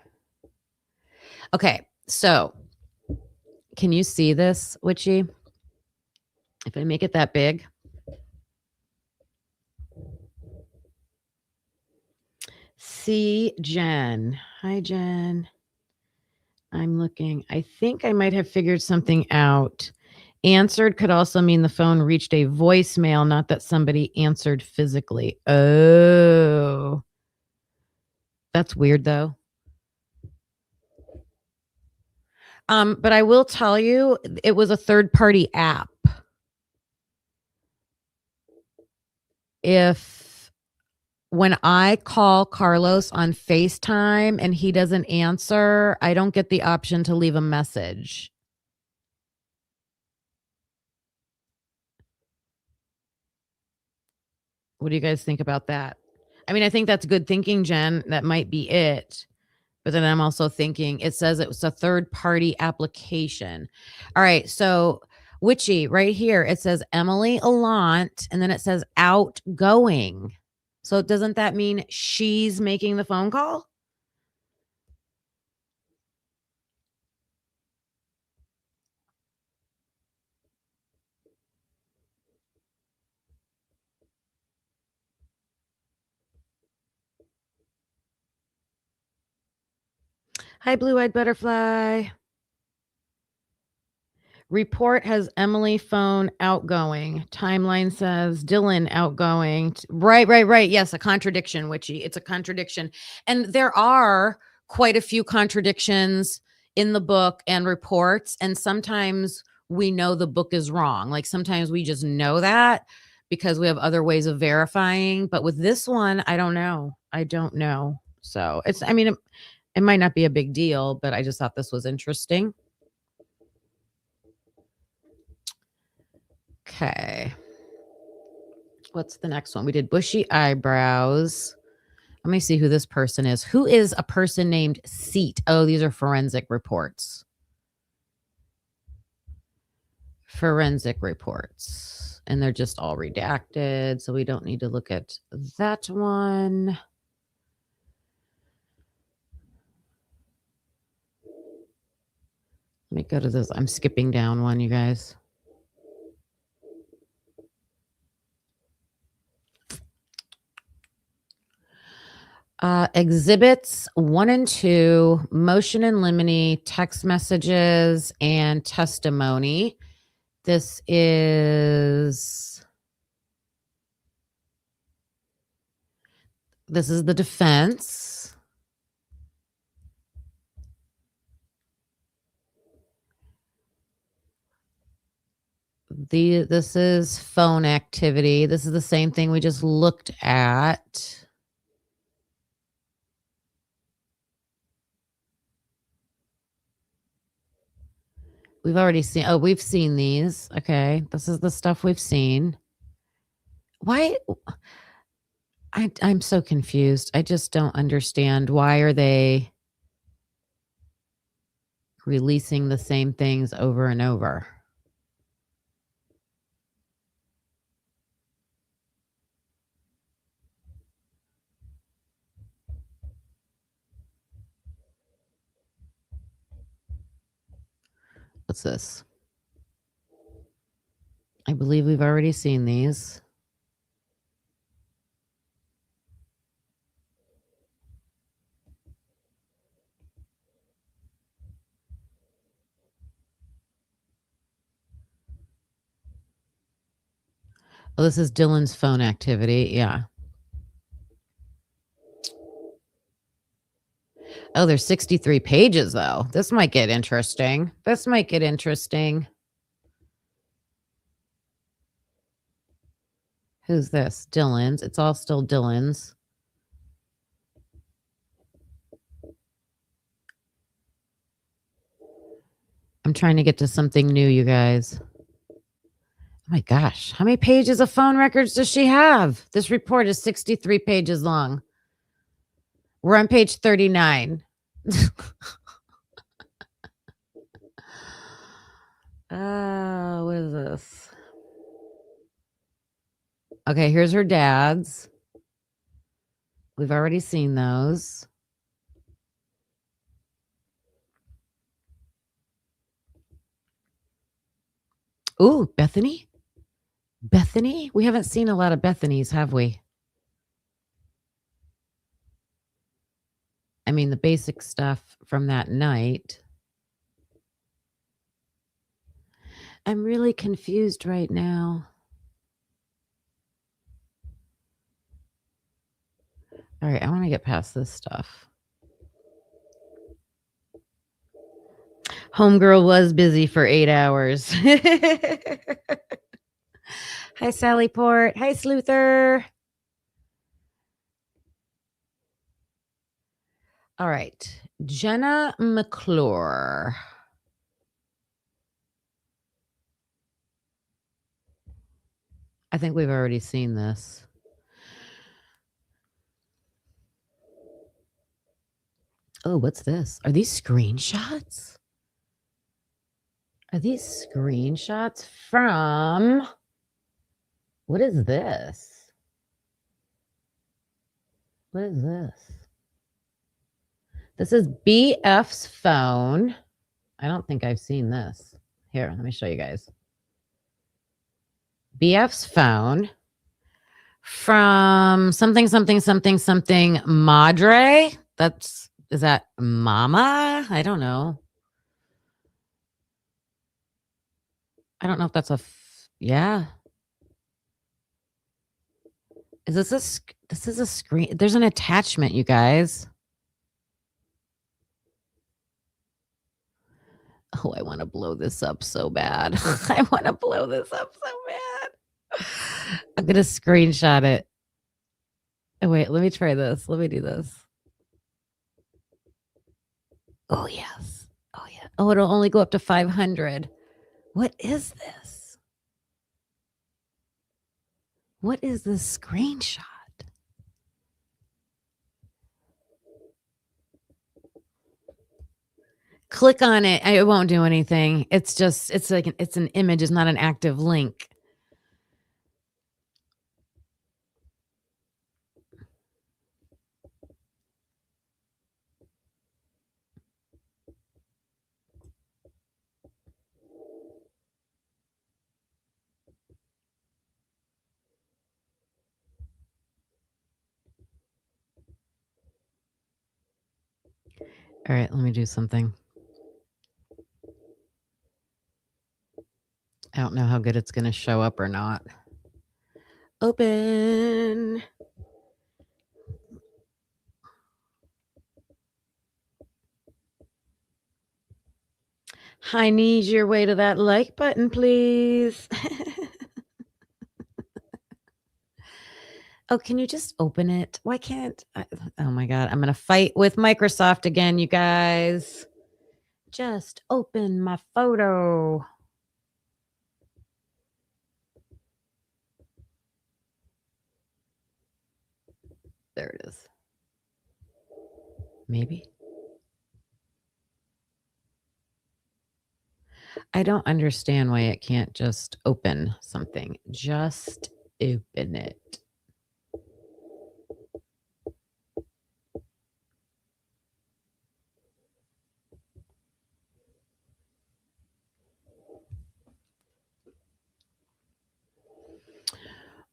Okay. So can you see this, Witchy? If I make it that big. See Jen. Hi, Jen. I'm looking. I think I might have figured something out. Answered could also mean the phone reached a voicemail, not that somebody answered physically. Oh. That's weird, though. But I will tell you, it was a third-party app. When I call Carlos on FaceTime and he doesn't answer, I don't get the option to leave a message. What do you guys think about that? I mean, I think that's good thinking, Jen. That might be it. But then I'm also thinking it says it was a third-party application. All right. So Witchy, right here, it says Emily Allant, and then it says outgoing. So doesn't that mean she's making the phone call? Hi, Blue-Eyed Butterfly. Report has Emily phone outgoing. Timeline says Dylan outgoing. Right. Yes, a contradiction, Witchy. It's a contradiction. And there are quite a few contradictions in the book and reports. And sometimes we know the book is wrong. Like sometimes we just know that because we have other ways of verifying. But with this one, I don't know. So it might not be a big deal, but I just thought this was interesting. Okay. What's the next one? We did bushy eyebrows. Let me see who this person is. Who is a person named Seat? Oh, these are forensic reports. Forensic reports. And they're just all redacted, so we don't need to look at that one. Let me go to this. I'm skipping down one, you guys. Exhibits 1 and 2, motion in limine, text messages, and testimony. This is the defense. This is phone activity. This is the same thing we just looked at. We've already seen, we've seen these. Okay. This is the stuff we've seen. Why? I'm so confused. I just don't understand. Why are they releasing the same things over and over? What's this? I believe we've already seen these. Oh, this is Dylan's phone activity. Yeah. Oh, there's 63 pages, though. This might get interesting. Who's this? Dylan's. It's all still Dylan's. I'm trying to get to something new, you guys. Oh my gosh. How many pages of phone records does she have? This report is 63 pages long. We're on page 39. What is this? Okay, here's her dad's. We've already seen those. Ooh, Bethany? Bethany? We haven't seen a lot of Bethany's, have we? I mean, the basic stuff from that night. I'm really confused right now. All right, I want to get past this stuff. Homegirl was busy for 8 hours. Hi, Sally Port. Hi, Sleuther. All right. Jenna McClure. I think we've already seen this. Oh, what's this? Are these screenshots? Are these screenshots from... What is this? What is this? This is BF's phone. I don't think I've seen this. Here, let me show you guys. BF's phone from something Madre. Is that Mama? I don't know. I don't know if that's yeah. This is a screen. There's an attachment, you guys. Oh, I want to blow this up so bad. I want to blow this up so bad. I'm going to screenshot it. Oh, wait, let me try this. Let me do this. Oh, yes. Oh, yeah. Oh, it'll only go up to 500. What is this? What is this screenshot? Click on it. It won't do anything. It's just, it's like, it's an image. It's not an active link. All right, let me do something. I don't know how good it's going to show up or not. Open. I need your way to that like button, please. Oh, can you just open it? Why can't I? Oh my God. I'm going to fight with Microsoft again, you guys. Just open my photo. There it is. Maybe. I don't understand why it can't just open something. Just open it.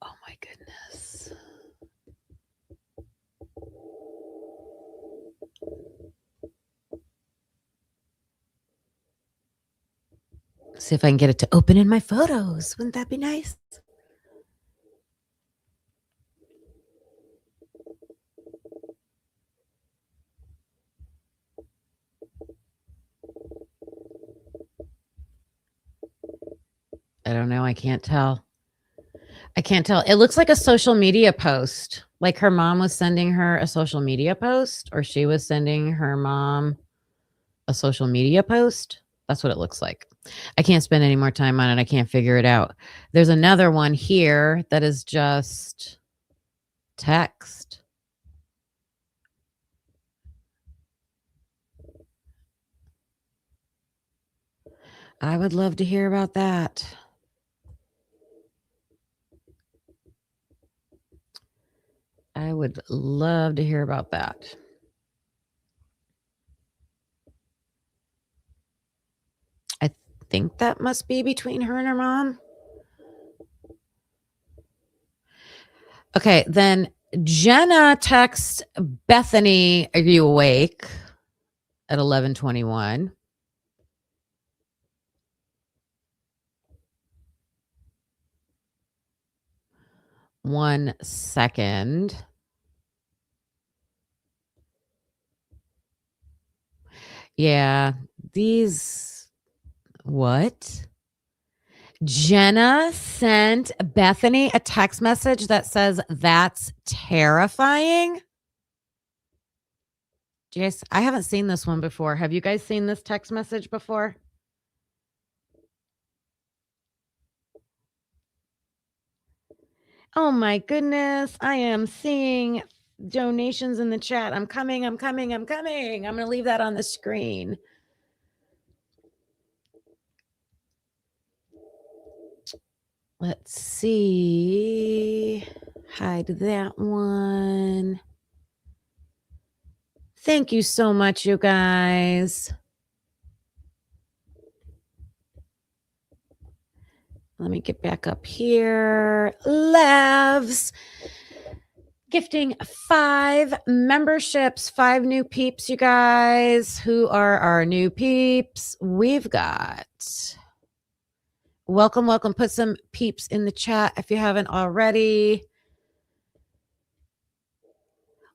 Oh my goodness. See if I can get it to open in my photos. Wouldn't that be nice? I don't know. I can't tell. I can't tell. It looks like a social media post. Like her mom was sending her a social media post, or she was sending her mom a social media post. That's what it looks like. I can't spend any more time on it. I can't figure it out. There's another one here that is just text. I would love to hear about that. I would love to hear about that. I think that must be between her and her mom. Okay, then Jenna texts Bethany, "Are you awake?" at 11:21. One second. Yeah, these, what? Jenna sent Bethany a text message that says, "That's terrifying." Jace, I haven't seen this one before. Have you guys seen this text message before? Oh my goodness. I am seeing donations in the chat. I'm coming. I'm going to leave that on the screen. Let's see. Hide that one. Thank you so much, you guys. Let me get back up here. Loves gifting 5 memberships, 5 new peeps, you guys. Who are our new peeps? We've got, welcome. Put some peeps in the chat if you haven't already.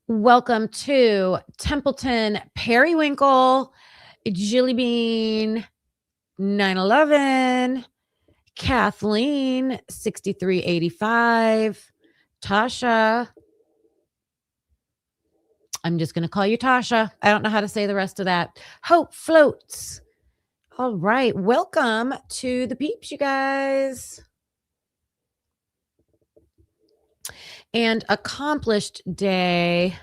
Welcome to Templeton Periwinkle, Jilly Bean 911, Kathleen 6385, Tasha. I'm just going to call you Tasha. I don't know how to say the rest of that. Hope Floats. All right. Welcome to the peeps, you guys. And accomplished day.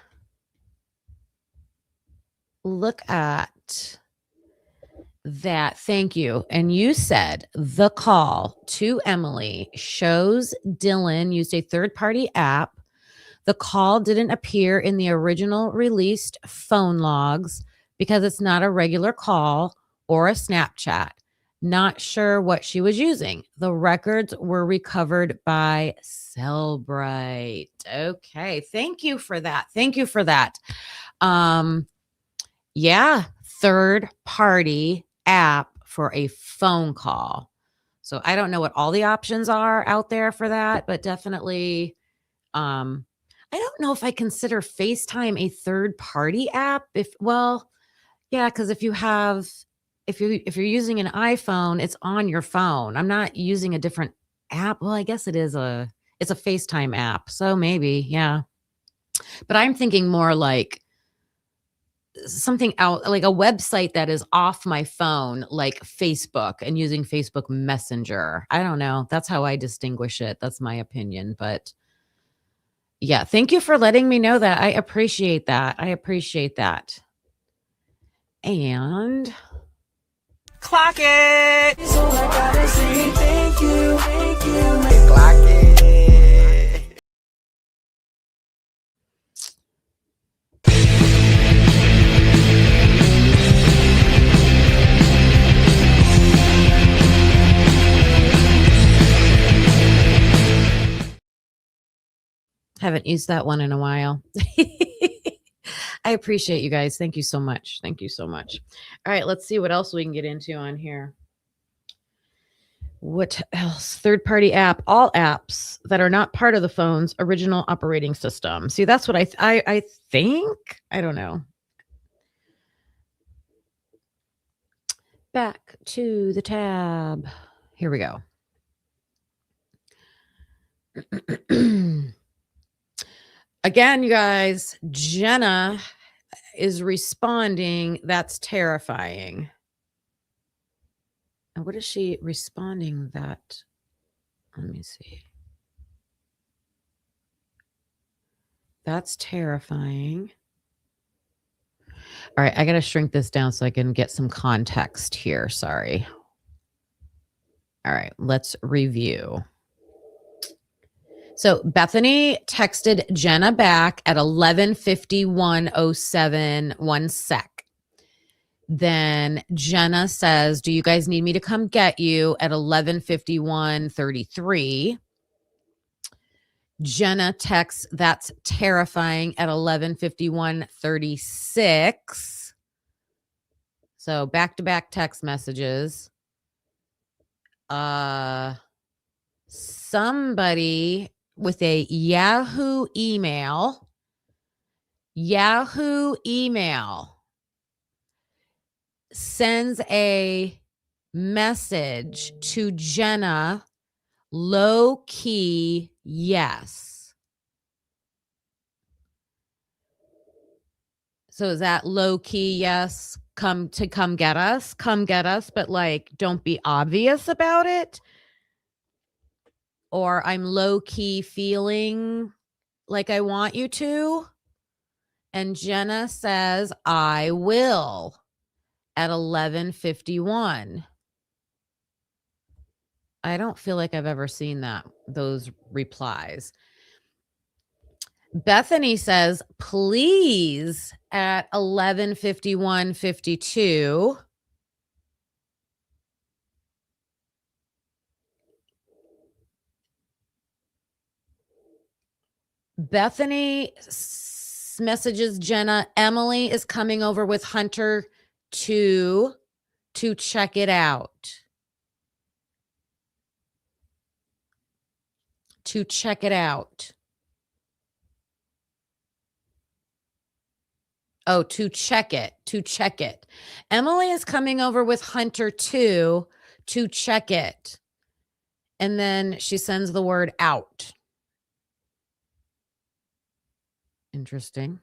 Look at that. Thank you. And you said the call to Emily shows Dylan used a third-party app. The call didn't appear in the original released phone logs because it's not a regular call or a Snapchat. Not sure what she was using. The records were recovered by Cellbrite. Okay. Thank you for that. Thank you for that. Yeah, third party app for a phone call. So I don't know what all the options are out there for that, but definitely I don't know if I consider FaceTime a third party app. Yeah, because if you're using an iPhone, it's on your phone. I'm not using a different app. Well, I guess it's a FaceTime app. So maybe, yeah. But I'm thinking more like something out, like a website that is off my phone, like Facebook, and using Facebook Messenger. I don't know. That's how I distinguish it. That's my opinion. But yeah, thank you for letting me know that. I appreciate that. And Clock it. So I gotta say thank you. Clock it. haven't used that one in a while. I appreciate you guys. Thank you so much. All right, let's see what else we can get into on here. What else? Third-party app, all apps that are not part of the phone's original operating system. See, that's what I think. I don't know. Back to the tab. Here we go. Again, you guys, Jenna is responding. That's terrifying. And what is she responding that? Let me see. That's terrifying. All right, I got to shrink this down so I can get some context here. Sorry. All right, let's review. So Bethany texted Jenna back at 11:51:07, 1 sec. Then Jenna says, "Do you guys need me to come get you?" at 11:51:33. Jenna texts, "That's terrifying," at 11:51:36. So back-to-back text messages. Somebody with a Yahoo email sends a message to Jenna, low key, yes. So is that low key, yes, come get us, but like, don't be obvious about it? Or I'm low key feeling like I want you to? And Jenna says, I will, at 11:51. I don't feel like I've ever seen those replies. Bethany says, please, at 11:51:52. Bethany messages Jenna, Emily is coming over with Hunter to check it out. Oh, to check it. Emily is coming over with Hunter to check it. And then she sends the word out. Interesting.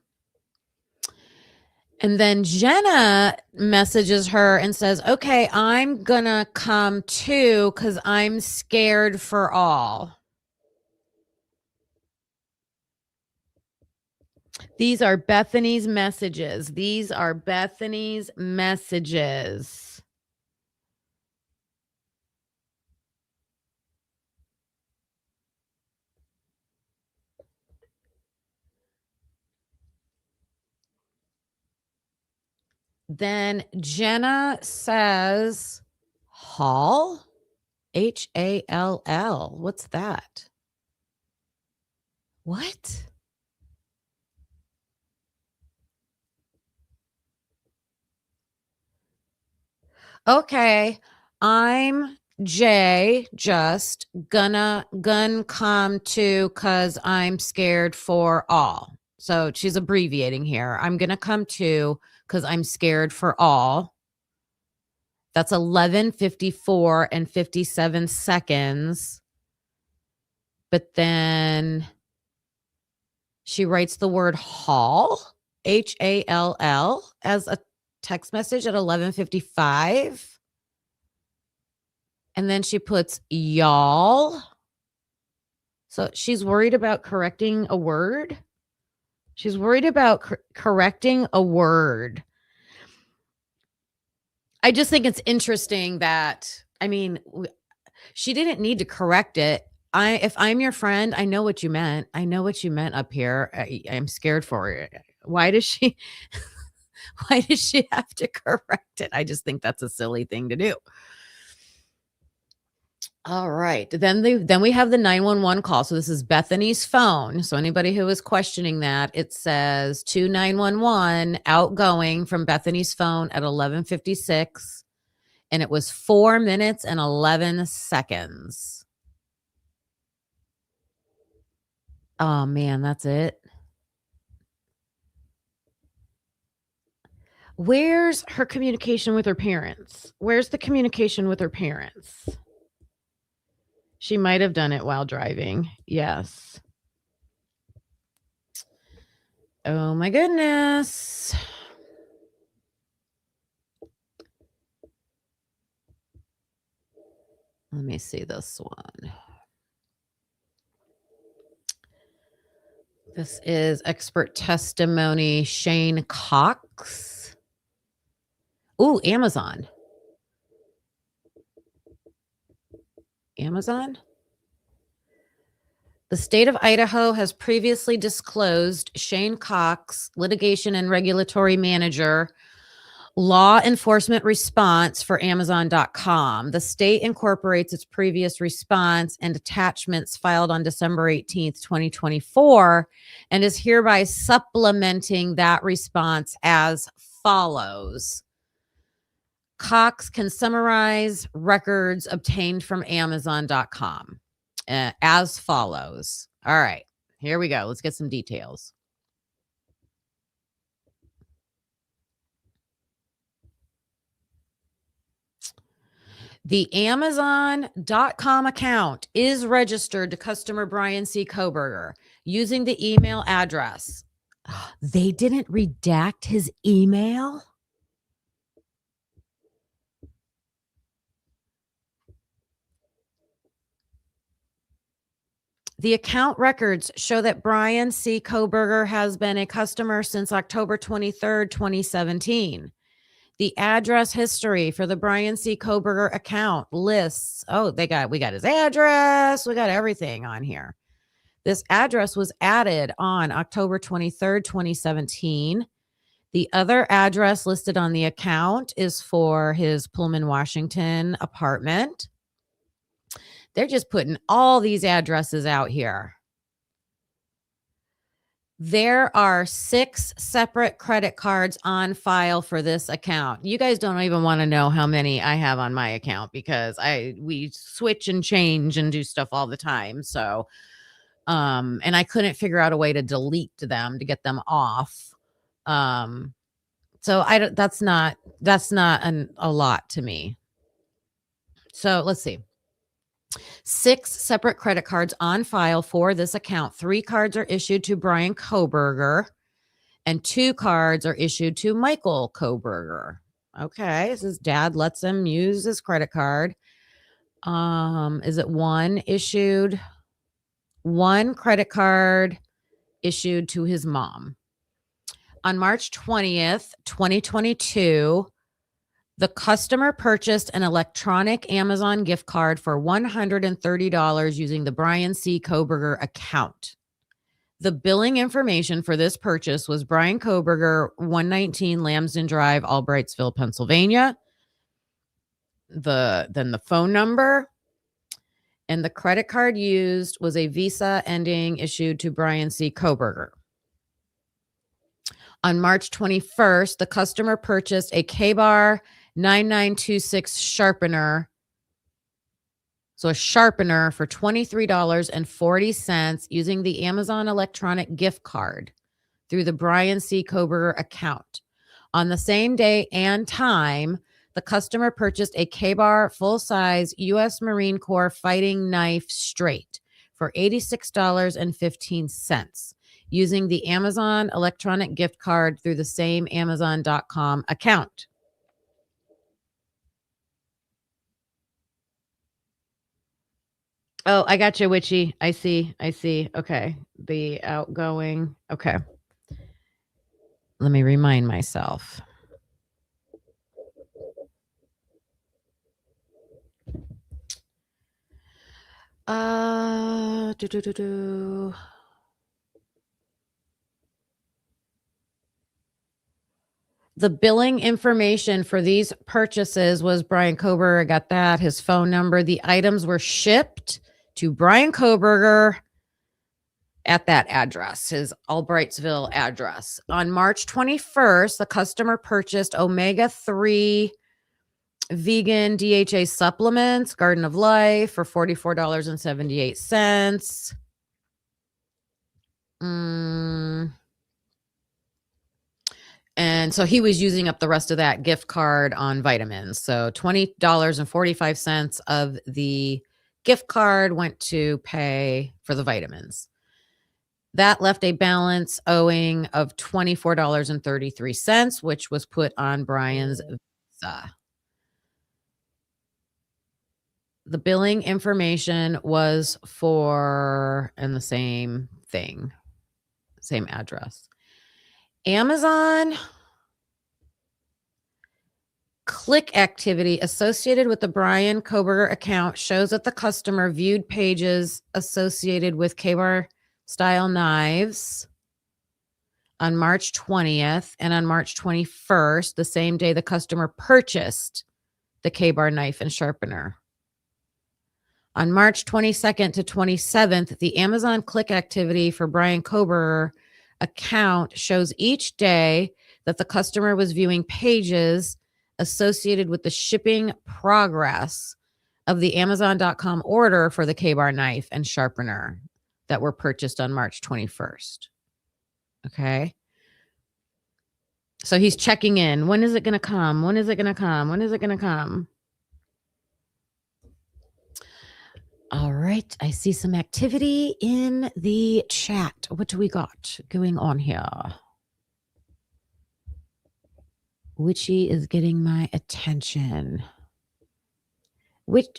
And then Jenna messages her and says, okay, I'm gonna come too because I'm scared for all. These are Bethany's messages. These are Bethany's messages. Then Jenna says, Hall? Hall. What's that? What? Okay. I'm Jay, just gun come to cause I'm scared for all. So she's abbreviating here. I'm gonna come to because I'm scared for all. That's 11:54 and 57 seconds. But then she writes the word hall, Hall, as a text message at 11:55. And then she puts y'all. So she's worried about correcting a word. She's worried about correcting a word. I just think it's interesting that, I mean, she didn't need to correct it. If I'm your friend, I know what you meant. I know what you meant up here. I'm scared for you. Why does she have to correct it? I just think that's a silly thing to do. All right. Then we have the 911 call. So this is Bethany's phone. So anybody who is questioning that, it says to 911 outgoing from Bethany's phone at 11:56, and it was 4 minutes and 11 seconds. Oh man, that's it. Where's her communication with her parents? Where's the communication with her parents? She might have done it while driving. Yes. Oh my goodness. Let me see this one. This is expert testimony, Shane Cox. Ooh, Amazon. Amazon? The state of Idaho has previously disclosed Shane Cox, litigation and regulatory manager, law enforcement response for Amazon.com. The state incorporates its previous response and attachments filed on December 18th, 2024, and is hereby supplementing that response as follows. Cox can summarize records obtained from Amazon.com as follows. All right, here we go. Let's get some details. The Amazon.com account is registered to customer Brian C. Koberger using the email address. They didn't redact his email? The account records show that Brian C. Koberger has been a customer since October 23rd, 2017. The address history for the Brian C. Koberger account lists, we got his address. We got everything on here. This address was added on October 23rd, 2017. The other address listed on the account is for his Pullman, Washington apartment. They're just putting all these addresses out here. There are 6 separate credit cards on file for this account. You guys don't even want to know how many I have on my account because we switch and change and do stuff all the time. So, and I couldn't figure out a way to delete them to get them off. So that's not a lot to me. So let's see. 6 separate credit cards on file for this account. 3 cards are issued to Brian Koberger and 2 cards are issued to Michael Koberger. Okay, so his dad lets him use his credit card. Is it one issued? One credit card issued to his mom. On March 20th, 2022, the customer purchased an electronic Amazon gift card for $130 using the Brian C. Koberger account. The billing information for this purchase was Brian Koberger, 119 Lambsden Drive, Albrightsville, Pennsylvania. Then the phone number, and the credit card used was a Visa ending issued to Brian C. Koberger. On March 21st, the customer purchased a K-Bar 9926 sharpener. So a sharpener for $23.40 using the Amazon electronic gift card through the Brian C. Koberger account. On the same day and time, the customer purchased a K-Bar full-size U.S. Marine Corps fighting knife straight for $86.15 using the Amazon electronic gift card through the same Amazon.com account. Oh, I got you, Witchy. I see. Okay. The outgoing. Okay. Let me remind myself. The billing information for these purchases was Brian Koberger. I got that. His phone number. The items were shipped to Brian Koberger at that address, his Albrightsville address. On March 21st, the customer purchased omega-3 vegan DHA supplements, Garden of Life, for $44.78. And so he was using up the rest of that gift card on vitamins. So $20.45 of the gift card went to pay for the vitamins. That left a balance owing of $24.33, which was put on Brian's Visa. The billing information was for, and the same thing, same address. Amazon click activity associated with the Brian Koberger account shows that the customer viewed pages associated with K-Bar style knives on March 20th and on March 21st, the same day the customer purchased the K-Bar knife and sharpener. On March 22nd to 27th, the Amazon click activity for Brian Koberger account shows each day that the customer was viewing pages associated with the shipping progress of the Amazon.com order for the K-Bar knife and sharpener that were purchased on March 21st. Okay. So he's checking in. When is it going to come? When is it going to come? When is it going to come? All right. I see some activity in the chat. What do we got going on here? Witchy is getting my attention.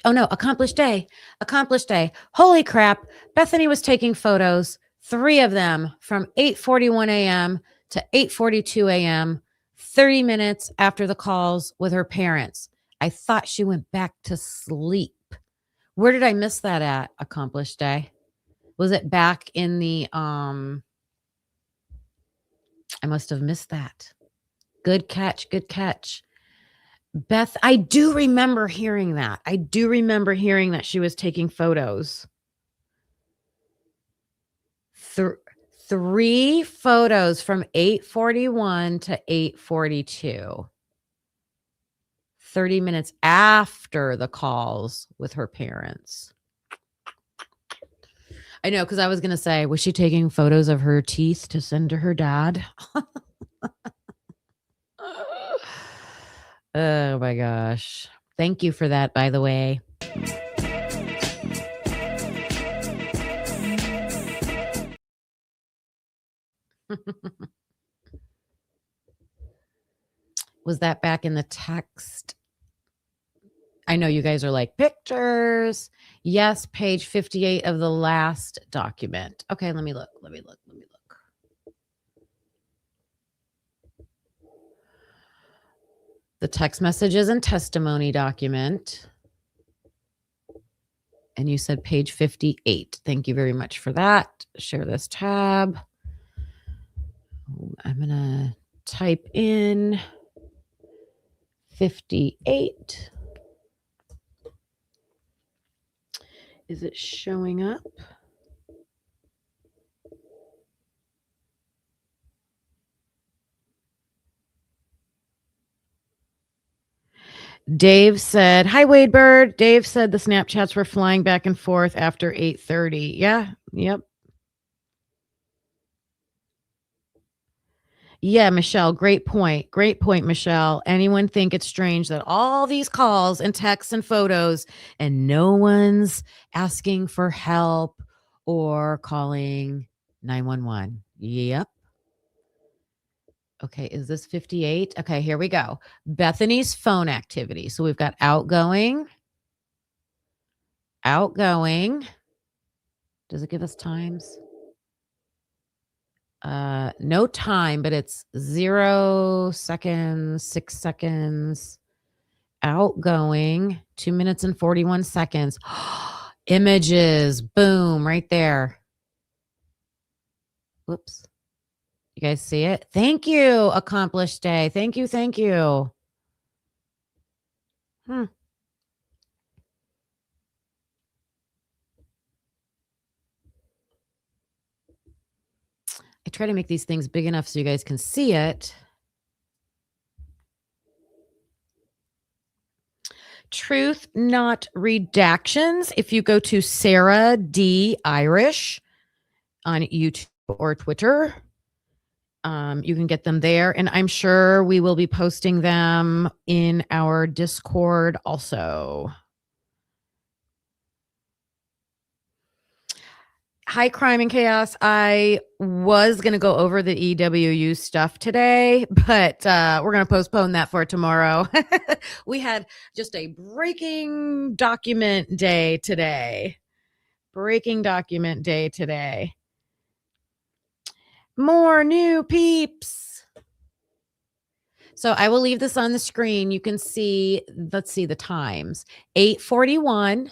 Accomplished day. Accomplished day. Holy crap. Bethany was taking photos, 3 of them from 8:41 a.m. to 8:42 a.m., 30 minutes after the calls with her parents. I thought she went back to sleep. Where did I miss that at? Accomplished day. Was it back in the, I must have missed that. Good catch. Good catch. Beth, I do remember hearing that. I do remember hearing that she was taking photos. 3 photos from 8:41 to 8:42. 30 minutes after the calls with her parents. I know, because I was going to say, was she taking photos of her teeth to send to her dad? Oh my gosh. Thank you for that, by the way. Was that back in the text? I know you guys are like, pictures. Yes, page 58 of the last document. Okay, let me look. the text messages and testimony document. And you said page 58. Thank you very much for that. Share this tab. I'm going to type in 58. Is it showing up? Dave said, hi, Wade Bird. Dave said the Snapchats were flying back and forth after 8:30. Yeah. Yep. Yeah, Michelle, great point. Great point, Michelle. Anyone think it's strange that all these calls and texts and photos and no one's asking for help or calling 911? Yep. Okay, is this 58? Okay, here we go. Bethany's phone activity. So we've got outgoing. Does it give us times? No time, but it's 0 seconds, 6 seconds. Outgoing, 2 minutes and 41 seconds. Images, boom, right there. Whoops. You guys see it? Thank you, Accomplished Day. Thank you. I try to make these things big enough so you guys can see it. Truth Not Redactions. If you go to Sarah D. Irish on YouTube or Twitter, you can get them there. And I'm sure we will be posting them in our Discord also. Hi, Crime and Chaos. I was going to go over the EWU stuff today, but we're going to postpone that for tomorrow. We had just a breaking document day today. More new peeps. So I will leave this on the screen. You can see, let's see the times. 8:41,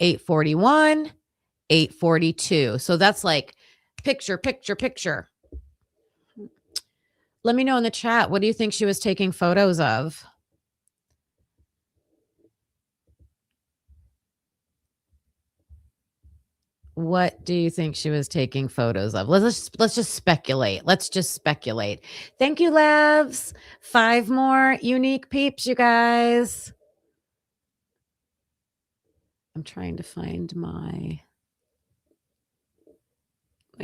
8:41, 8:42. So that's like picture. Let me know in the chat. What do you think she was taking photos of? What do you think she was taking photos of? Let's just speculate. Thank you, Levs. 5 more unique peeps, you guys. I'm trying to find my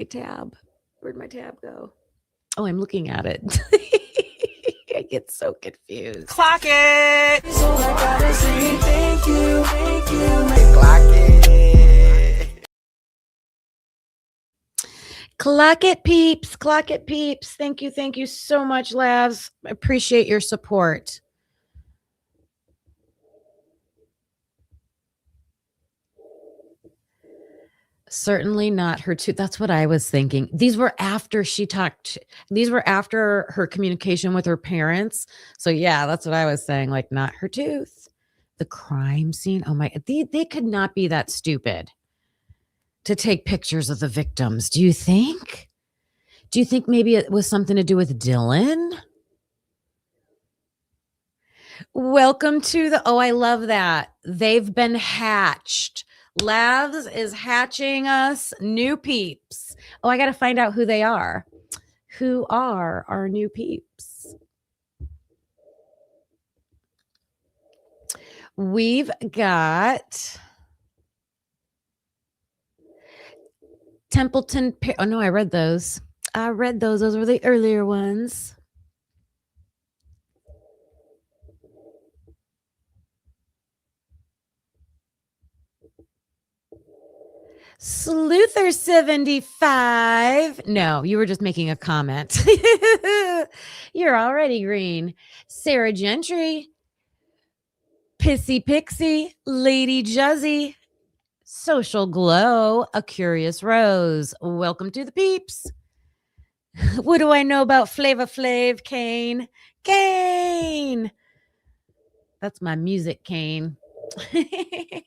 tab. Where'd my tab go? Oh, I'm looking at it. I get so confused. Clock it. So I gotta say thank you. Clock it. Clock it, peeps. Thank you so much, Lavs. I appreciate your support. Certainly not her tooth. That's what I was thinking. These were after her communication with her parents. So yeah, that's what I was saying. Like, not her tooth. The crime scene. Oh my, they could not be that stupid to take pictures of the victims. Do you think? Do you think maybe it was something to do with Dylan? Welcome to the, I love that. They've been hatched. Lavs is hatching us new peeps. Oh, I got to find out who they are. Who are our new peeps? We've got Templeton. Oh, no, I read those. Those were the earlier ones. Sleuther 75. No, you were just making a comment. You're already green. Sarah Gentry. Pissy Pixie. Lady Juzzy. Social Glow. A Curious Rose. Welcome to the peeps. What do I know about Flava Flav, Kane? That's my music cane. I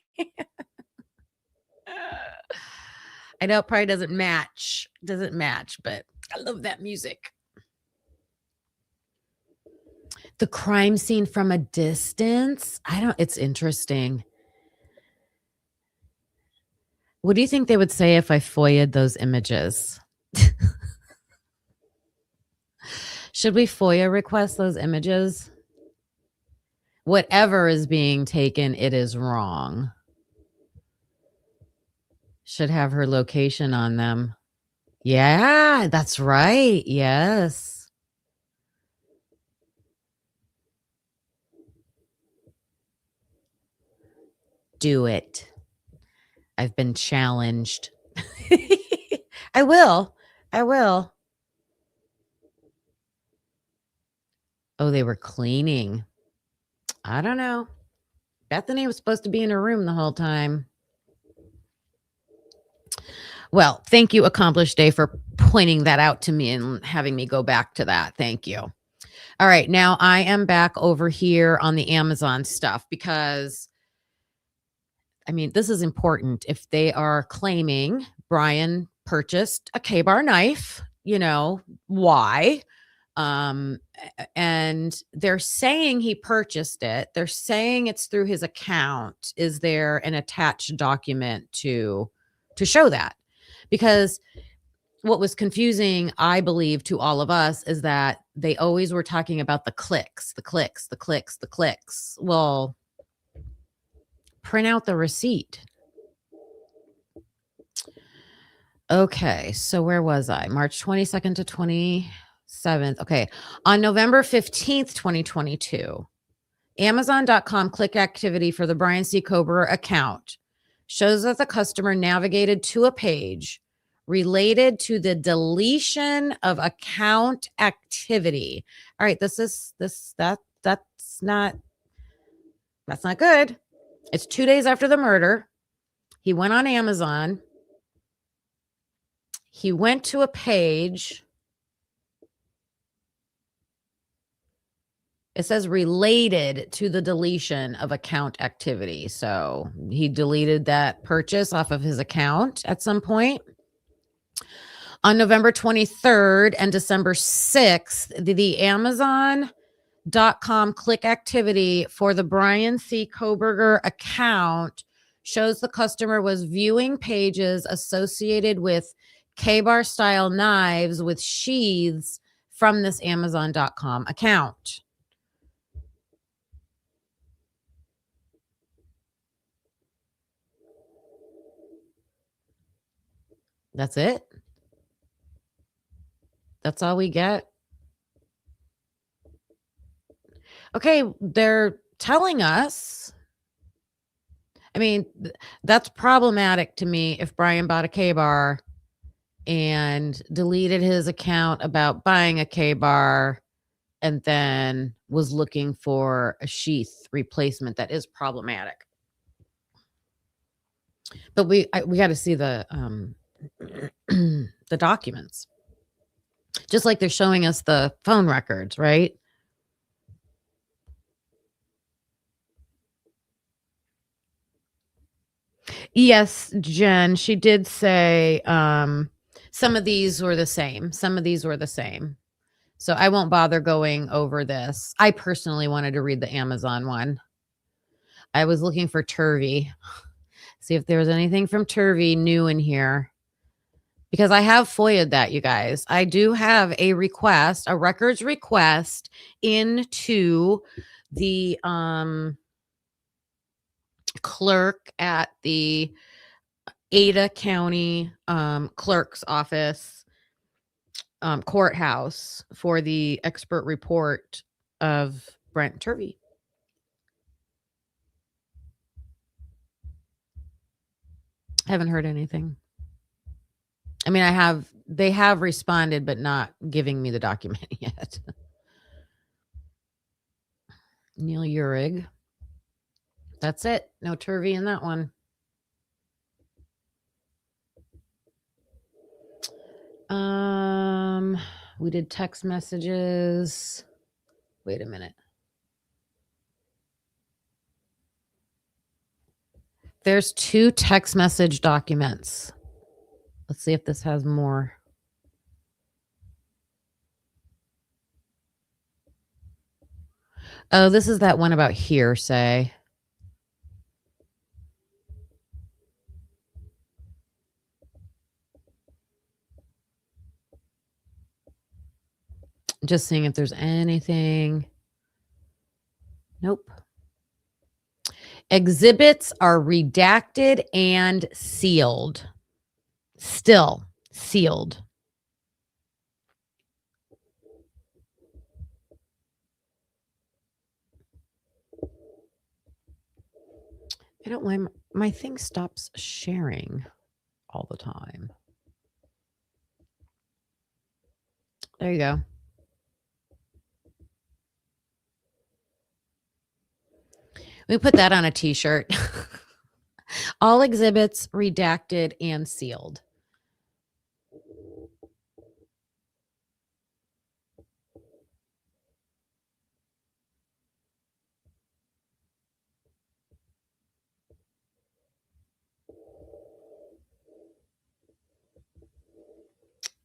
know it probably doesn't match, but I love that music. The crime scene from a distance. It's interesting. What do you think they would say if I FOIA'd those images? Should we FOIA request those images? Whatever is being taken, it is wrong. Should have her location on them. Yeah, that's right. Yes. Do it. I've been challenged. I will. Oh, they were cleaning. I don't know. Bethany was supposed to be in her room the whole time. Well, thank you, Accomplished Day, for pointing that out to me and having me go back to that. Thank you. All right. Now I am back over here on the Amazon stuff because, I mean, this is important. If they are claiming Brian purchased a K-bar knife, why? And they're saying he purchased it. They're saying it's through his account. Is there an attached document to show that? Because what was confusing, I believe, to all of us is that they always were talking about the clicks. Well, print out the receipt. Okay, so where was I? March 22nd to 27th. Okay, on November 15th, 2022, Amazon.com click activity for the Brian C. Kober account shows that the customer navigated to a page related to the deletion of account activity. All right, that's not good. It's 2 days after the murder. He went on Amazon. He went to a page. It says related to the deletion of account activity. So he deleted that purchase off of his account at some point. On November 23rd and December 6th, the Amazon.com click activity for the Brian C. Koberger account shows the customer was viewing pages associated with K-bar style knives with sheaths from this Amazon.com account. That's it. That's all we get. Okay, they're telling us. I mean, that's problematic to me if Brian bought a K-bar and deleted his account about buying a K-bar and then was looking for a sheath replacement. That is problematic. But we got to see the the documents. Just like they're showing us the phone records, right? Yes, Jen, she did say some of these were the same. So I won't bother going over this. I personally wanted to read the Amazon one. I was looking for Turvey. See if there was anything from Turvey new in here. Because I have FOIA'd that, you guys. I do have a request, a records request into the clerk at the Ada County clerk's office courthouse for the expert report of Brent Turvey. Haven't heard anything. I mean, they have responded, but not giving me the document yet. Neil Uhrig. That's it. No Turvey in that one. We did text messages. Wait a minute. There's 2 text message documents. Let's see if this has more. Oh, this is that one about hearsay. Just seeing if there's anything. Nope. Exhibits are redacted and sealed. Still sealed. I don't know why my thing stops sharing all the time. There you go. We put that on a t-shirt. All exhibits redacted and sealed.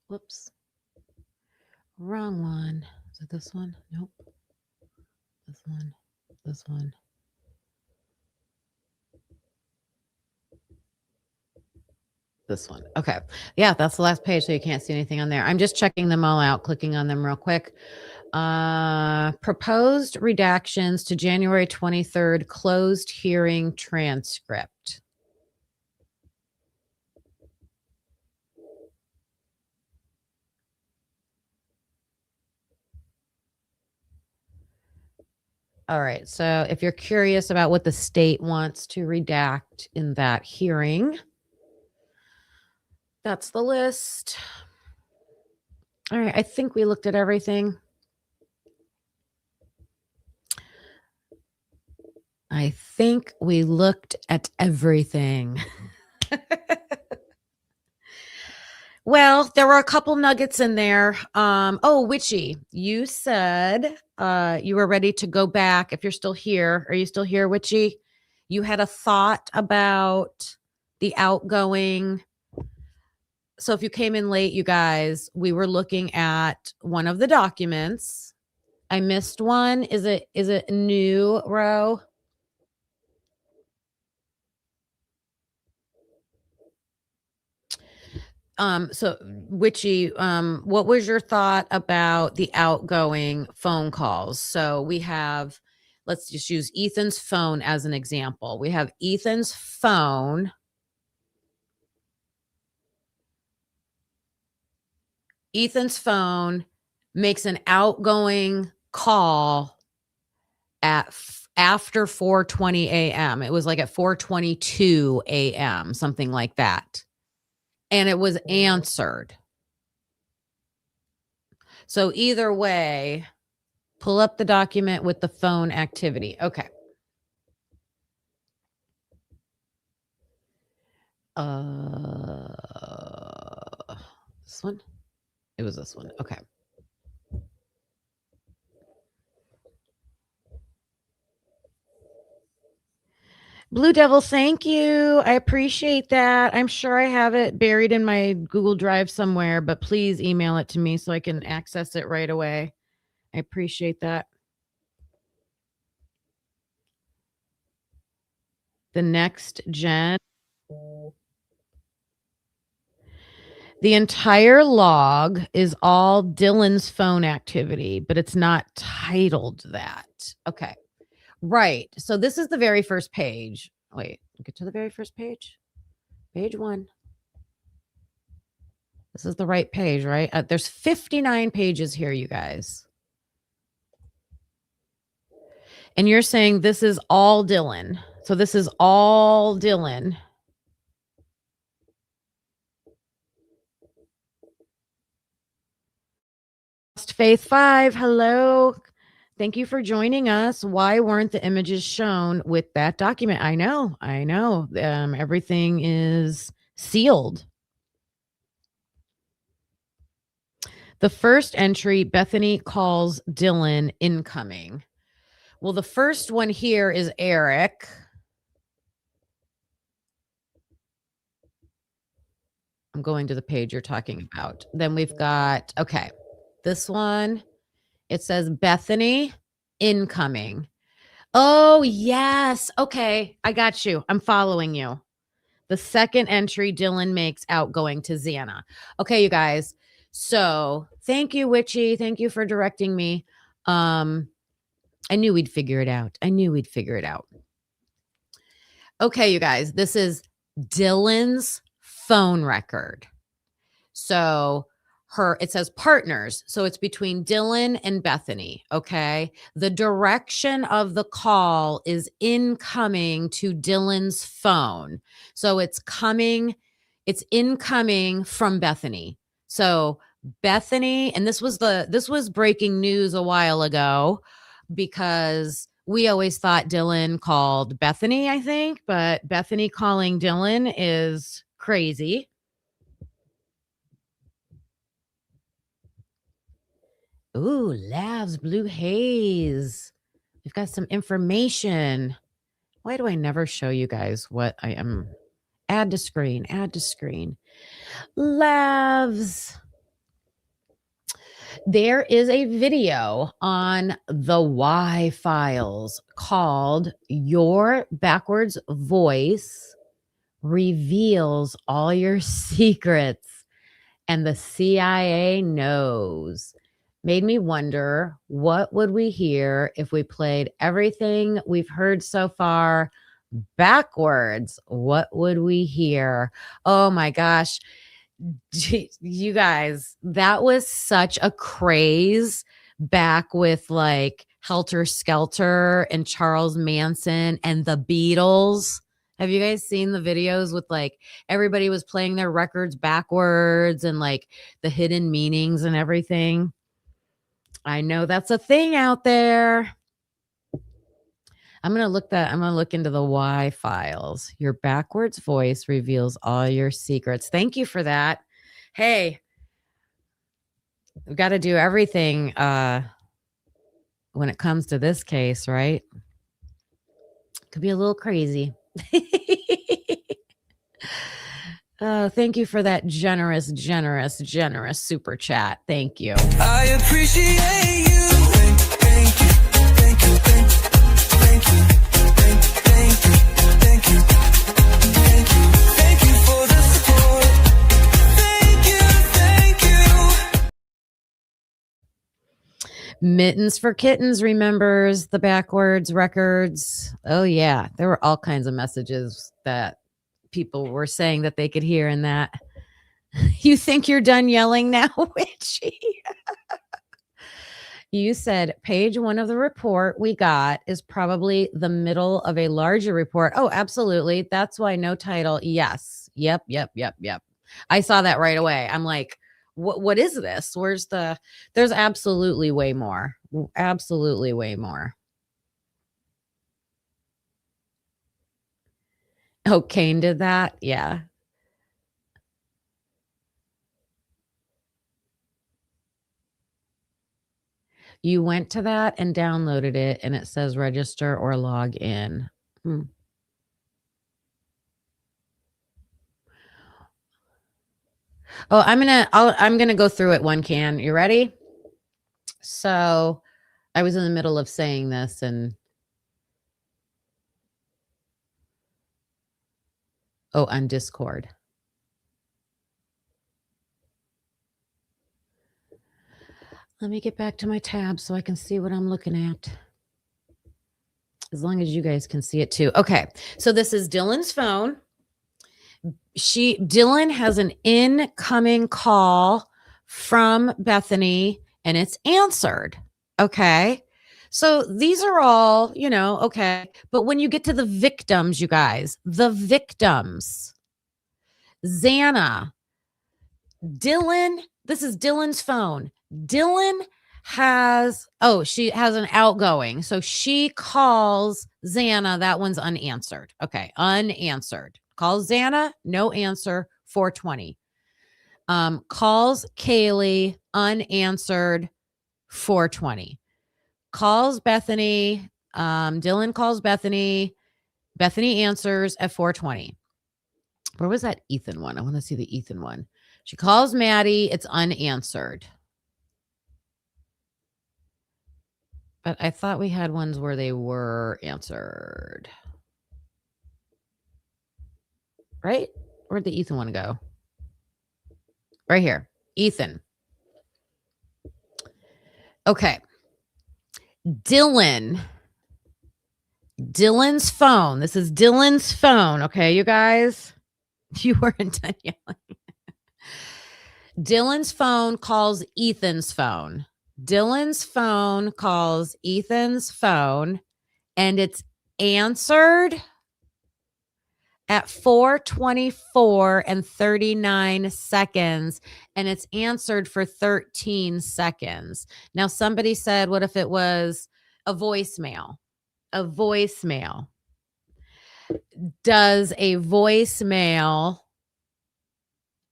Whoops. Wrong one. Is it this one? Nope. This one. This one. This one. Okay. Yeah, that's the last page, so you can't see anything on there. I'm just checking them all out, clicking on them real quick. Proposed redactions to January 23rd closed hearing transcript. All right. So if you're curious about what the state wants to redact in that hearing, that's the list. All right. I think we looked at everything. I think we looked at everything. Well, there were a couple nuggets in there. Oh, Witchy, you said you were ready to go back. If you're still here, are you still here, Witchy? You had a thought about the outgoing. So if you came in late, you guys, we were looking at one of the documents. I missed one. Is it new, Ro? So Witchy, what was your thought about the outgoing phone calls? So we have, let's just use Ethan's phone as an example. We have Ethan's phone. Ethan's phone makes an outgoing call at after 4:20 a.m. It was like at 4:22 a.m., something like that. And it was answered. So either way, pull up the document with the phone activity. Okay. This one? It was this one. Okay. Blue Devil, thank you. I appreciate that. I'm sure I have it buried in my Google Drive somewhere, but please email it to me so I can access it right away. I appreciate that. The next gen. The entire log is all Dylan's phone activity, but it's not titled that. Okay. Right. So this is the very first page. Wait, get to the very first page. Page 1. This is the right page, right? There's 59 pages here, you guys. And you're saying this is all Dylan. So this is all Dylan. Faith 5, hello. Thank you for joining us. Why weren't the images shown with that document? I know. Everything is sealed. The first entry, Bethany calls Dylan incoming. Well, the first one here is Eric. I'm going to the page you're talking about. Then we've got, okay, this one. It says Bethany incoming. Oh, yes. Okay, I got you. I'm following you. The second entry Dylan makes outgoing to Xana. Okay, you guys. So thank you, Witchy. Thank you for directing me. I knew we'd figure it out. Okay, you guys. This is Dylan's phone record. So it says partners. So it's between Dylan and Bethany. Okay. The direction of the call is incoming to Dylan's phone. So it's incoming from Bethany. So Bethany, and this was breaking news a while ago because we always thought Dylan called Bethany, I think, but Bethany calling Dylan is crazy. Ooh, Labs Blue Haze. We've got some information. Why do I never show you guys what I am? Add to screen. Labs. There is a video on the Y files called Your Backwards Voice Reveals All Your Secrets, and the CIA knows. Made me wonder, what would we hear if we played everything we've heard so far backwards? What would we hear? Oh my gosh. You guys, that was such a craze back with like Helter Skelter and Charles Manson and the Beatles. Have you guys seen the videos with like everybody was playing their records backwards and like the hidden meanings and everything? I know that's a thing out there. I'm going to look into the Y files. Your backwards voice reveals all your secrets. Thank you for that. Hey, we've got to do everything when it comes to this case, right? Could be a little crazy. Oh, thank you for that generous super chat. Thank you. I appreciate you. Thank you. Thank you. Thank you. Thank you. Thank you. Thank you. Thank you. Thank you for the support. Thank you. Thank you. Mittens for Kittens remembers the backwards records. Oh, yeah. There were all kinds of messages that people were saying that they could hear in that. You think you're done yelling now, Witchy? You said page 1 of the report we got is probably the middle of a larger report. Oh, absolutely. That's why no title. Yes. Yep. I saw that right away. I'm like, what is this? There's absolutely way more. Absolutely way more. Oh, Kane did that? Yeah. You went to that and downloaded it, and it says register or log in. Oh, I'm gonna go through it one can. You ready? So I was in the middle of saying this and on Discord. Let me get back to my tab so I can see what I'm looking at. As long as you guys can see it too. Okay. So this is Dylan's phone. Dylan has an incoming call from Bethany and it's answered. Okay. So these are all, okay. But when you get to the victims, you guys, Xana, Dylan, this is Dylan's phone. Dylan she has an outgoing. So she calls Xana. That one's unanswered. Okay. Unanswered. Calls Xana, no answer, 420. Calls Kaylee, unanswered, 420. Calls Bethany. Dylan calls Bethany. Bethany answers at 420. Where was that Ethan one? I want to see the Ethan one. She calls Maddie. It's unanswered. But I thought we had ones where they were answered. Right? Where'd the Ethan one go? Right here. Ethan. Okay. Dylan's phone. This is Dylan's phone. Okay, you guys? You weren't done yelling. Dylan's phone calls Ethan's phone. Dylan's phone calls Ethan's phone, and it's answered at 4:24 and 39 seconds, and it's answered for 13 seconds. Now, somebody said, what if it was a voicemail? A voicemail. Does a voicemail,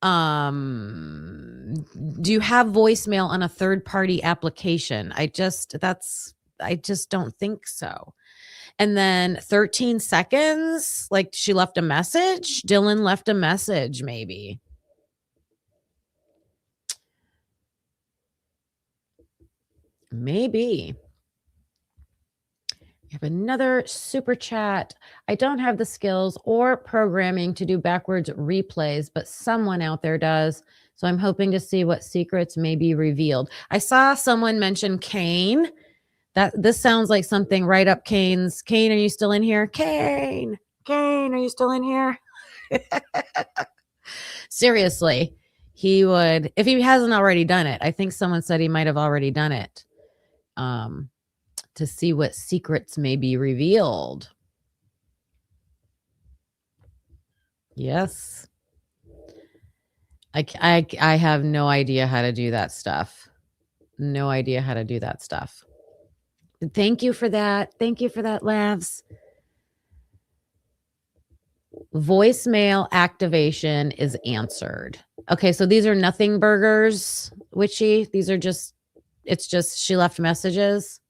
do you have voicemail on a third-party application? I just don't think so. And then 13 seconds, like she left a message. Dylan left a message, maybe. Maybe. We have another super chat. I don't have the skills or programming to do backwards replays, but someone out there does. So I'm hoping to see what secrets may be revealed. I saw someone mention Kane. This sounds like something right up Kane's. Kane, are you still in here? Kane, are you still in here? Seriously, he would, if he hasn't already done it. I think someone said he might have already done it. To see what secrets may be revealed. Yes. I have no idea how to do that stuff. No idea how to do that stuff. Thank you for that. Thank you for that, Lavs. Voicemail activation is answered. Okay, so these are nothing burgers, Witchy. These are just, it's just she left messages.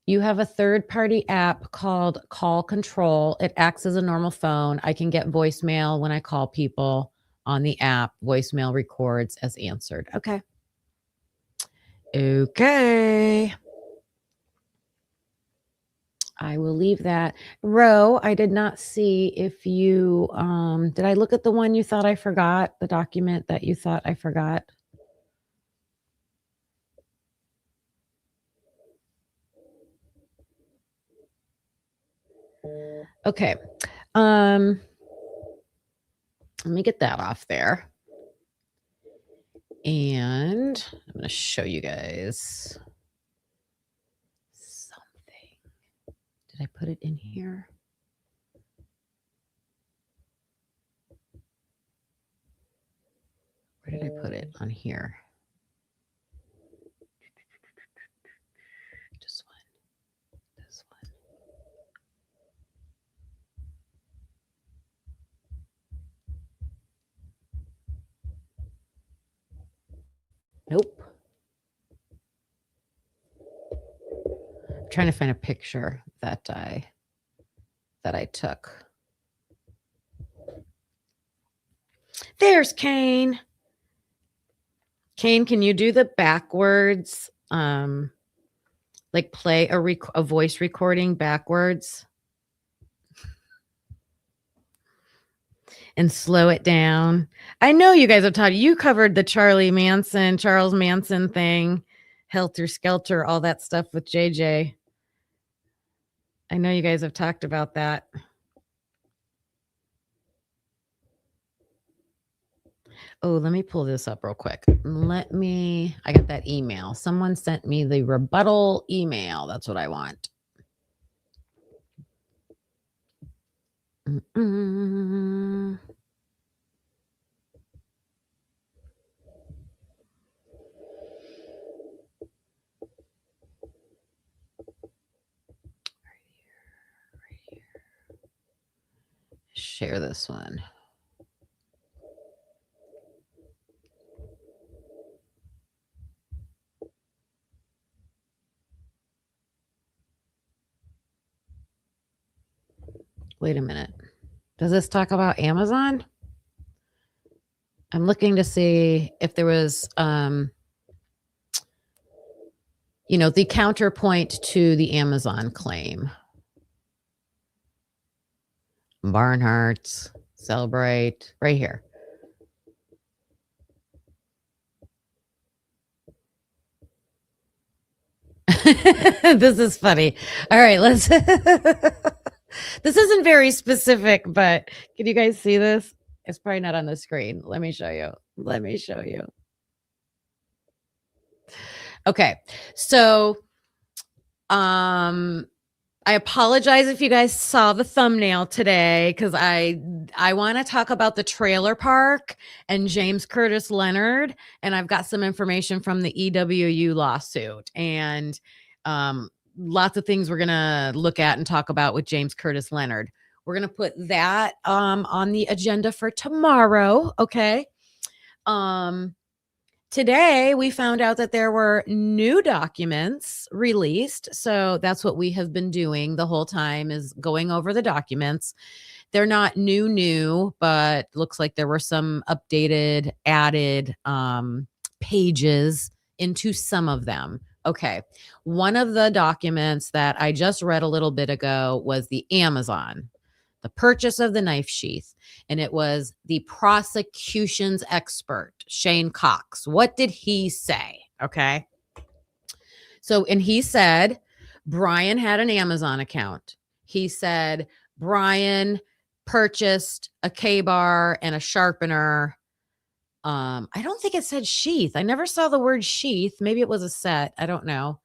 You have a third-party app called Call Control. It acts as a normal phone. I can get voicemail when I call people on the app. Voicemail records as answered. Okay. Okay. I will leave that. Ro, I did not see if you, did I look at the one you thought I forgot? The document that you thought I forgot? Okay. Let me get that off there. And I'm going to show you guys something. Did I put it in here? Where did I put it? On here. This one. This one. Nope. I'm trying to find a picture that I took. There's Kane. Kane, can you do the backwards, like play a voice recording backwards and slow it down? I know you guys have taught, you covered the Charles Manson thing, Helter Skelter, all that stuff with JJ. I know you guys have talked about that. Oh, let me pull this up real quick. I got that email. Someone sent me the rebuttal email. That's what I want. Right here. Share this one. Wait a minute. Does this talk about Amazon? I'm looking to see if there was, the counterpoint to the Amazon claim. Barnhart's, Celebrate, right here. This is funny. All right, let's. This isn't very specific, but can you guys see this? It's probably not on the screen. Let me show you. Okay, so I apologize if you guys saw the thumbnail today, because I want to talk about the trailer park and James Curtis Leonard, and I've got some information from the EWU lawsuit, and lots of things we're gonna look at and talk about with James Curtis Leonard. We're gonna put that on the agenda for tomorrow. Okay. Today, we found out that there were new documents released. So that's what we have been doing the whole time, is going over the documents. They're not new, but looks like there were some updated, added pages into some of them. Okay. One of the documents that I just read a little bit ago was the Amazon, the purchase of the knife sheath. And it was the prosecution's expert, Shane Cox. What did he say? Okay. So, and he said Brian had an Amazon account. He said Brian purchased a K-bar and a sharpener. I don't think it said sheath. I never saw the word sheath. Maybe it was a set. I don't know.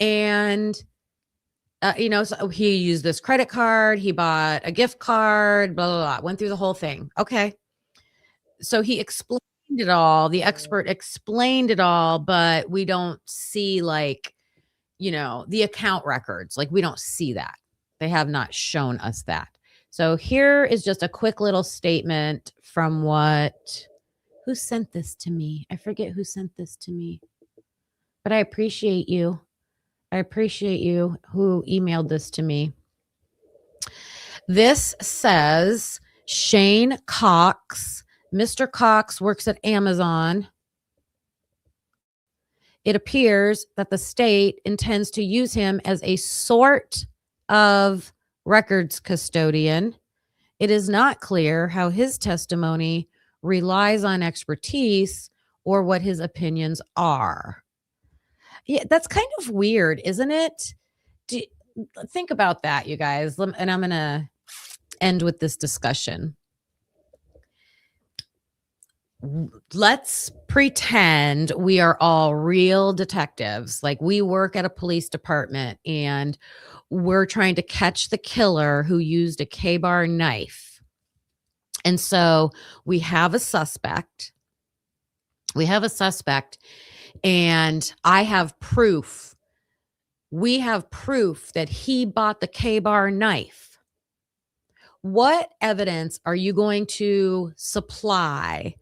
And so he used this credit card, he bought a gift card, blah, blah, blah, went through the whole thing. Okay. So he explained it all. The expert explained it all, but we don't see the account records. Like, we don't see that. They have not shown us that. So here is just a quick little statement from who sent this to me? I forget who sent this to me, but I appreciate you. Who emailed this to me. This says Shane Cox. Mr. Cox works at Amazon. It appears that the state intends to use him as a sort of records custodian. It is not clear how his testimony relies on expertise or what his opinions are. Yeah, that's kind of weird, isn't it? Think about that, you guys. And I'm going to end with this discussion. Let's pretend we are all real detectives. Like, we work at a police department and we're trying to catch the killer who used a K-bar knife. And so we have a suspect. And I have proof. We have proof that he bought the K-bar knife. What evidence are you going to supply?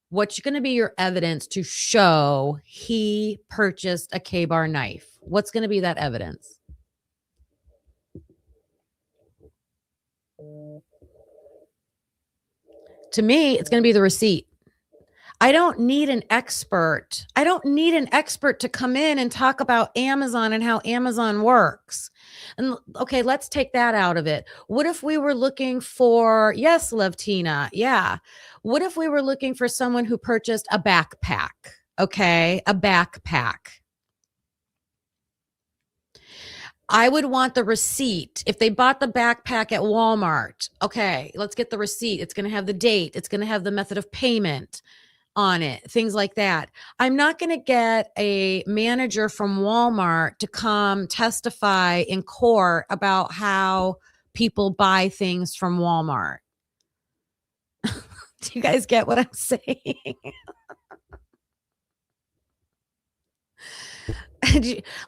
What's going to be your evidence to show he purchased a K-bar knife? What's going to be that evidence? To me, it's going to be the receipt. I don't need an expert. To come in and talk about Amazon and how Amazon works. And okay, let's take that out of it. What if we were looking for, yes, Levtina, yeah. What if we were looking for someone who purchased a backpack? Okay, a backpack. I would want the receipt. If they bought the backpack at Walmart, okay, let's get the receipt. It's going to have the date. It's going to have the method of payment on it, things like that. I'm not going to get a manager from Walmart to come testify in court about how people buy things from Walmart. Do you guys get what I'm saying?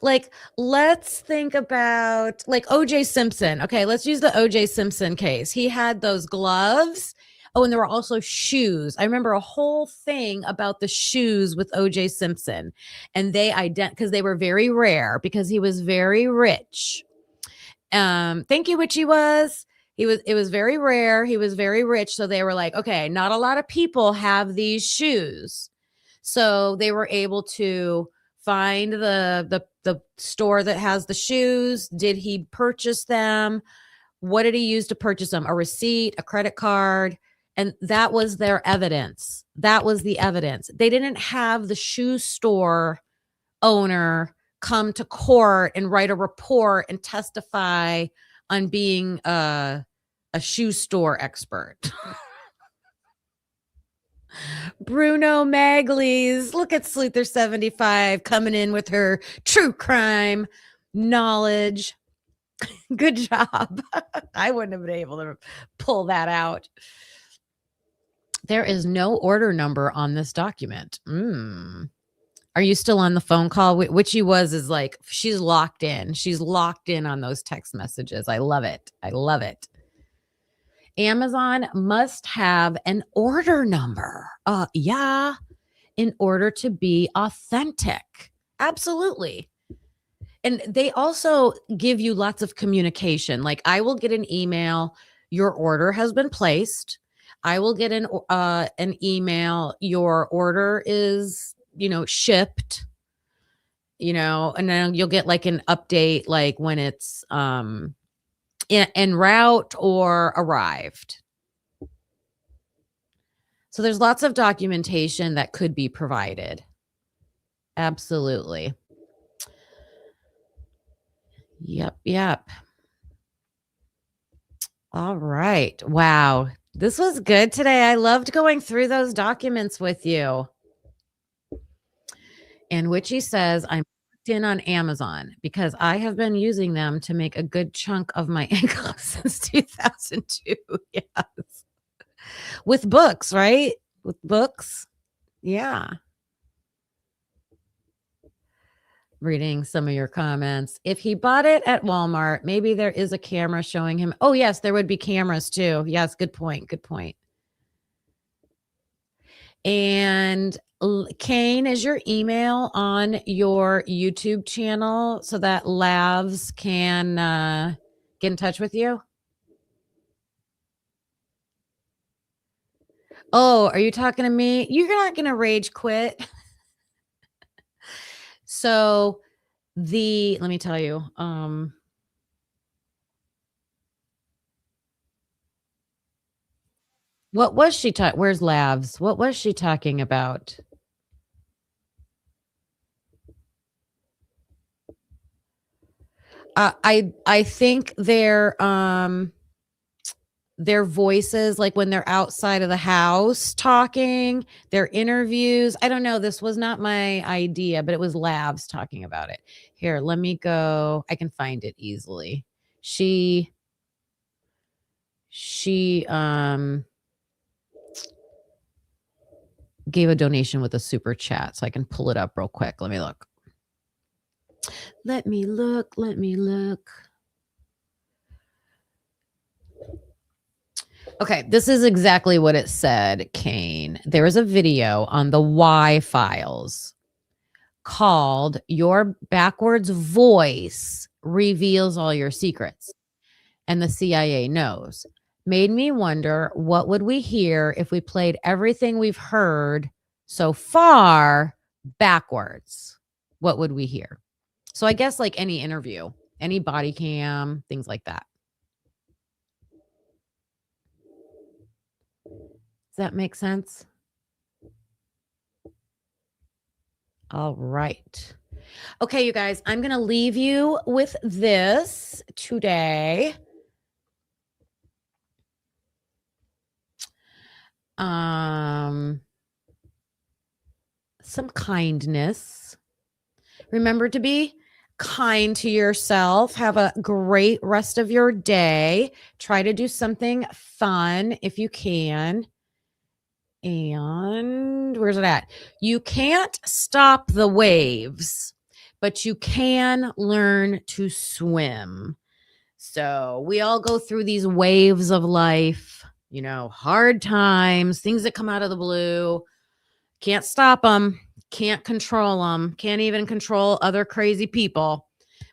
Like, let's think about like OJ Simpson. Okay, let's use the OJ Simpson case. He had those gloves. Oh, and there were also shoes. I remember a whole thing about the shoes with OJ Simpson. And because they were very rare, because he was very rich. Thank you, Witchy Was. It was very rare. He was very rich. So they were like, okay, not a lot of people have these shoes. So they were able to find the store that has the shoes. Did he purchase them? What did he use to purchase them? A receipt, a credit card. And that was their evidence. That was the evidence. They didn't have the shoe store owner come to court and write a report and testify on being a shoe store expert. Bruno Maglies, look at Sleuther 75 coming in with her true crime knowledge. Good job. I wouldn't have been able to pull that out. There is no order number on this document. Are you still on the phone call? Which she was is like, she's locked in. She's locked in on those text messages. I love it. I love it. Amazon must have an order number. Yeah, in order to be authentic. Absolutely. And they also give you lots of communication. Like I will get an email, your order has been placed. I will get an email, your order is, shipped, and then you'll get like an update, like when it's en route or arrived. So there's lots of documentation that could be provided. Absolutely. Yep. All right. Wow. This was good today. I loved going through those documents with you. And Witchy says, I'm in on Amazon because I have been using them to make a good chunk of my income since 2002. Yes. With books, right? With books. Yeah. Reading some of your comments. If he bought it at Walmart, maybe there is a camera showing him. Oh, yes, there would be cameras too. Yes, good point. Good point. And Kane, is your email on your YouTube channel so that Lavs can get in touch with you? Oh, are you talking to me? You're not going to rage quit. So let me tell you, what was she talking? Where's Lavs? What was she talking about? I think their voices, like when they're outside of the house talking, their interviews. I don't know. This was not my idea, but it was Lavs talking about it. Here, let me go. I can find it easily. She gave a donation with a super chat, so I can pull it up real quick. Let me look. Let me look. Okay, this is exactly what it said, Kane. There is a video on the Y Files called Your Backwards Voice Reveals All Your Secrets. And the CIA knows. Made me wonder, what would we hear if we played everything we've heard so far backwards? What would we hear? So I guess like any interview, any body cam, things like that. Does that make sense? All right. Okay, you guys, I'm going to leave you with this today. Some kindness. Remember to be kind to yourself. Have a great rest of your day. Try to do something fun if you can. And where's it at? You can't stop the waves, but you can learn to swim. So we all go through these waves of life, hard times, things that come out of the blue. Can't stop them. Can't control them. Can't even control other crazy people.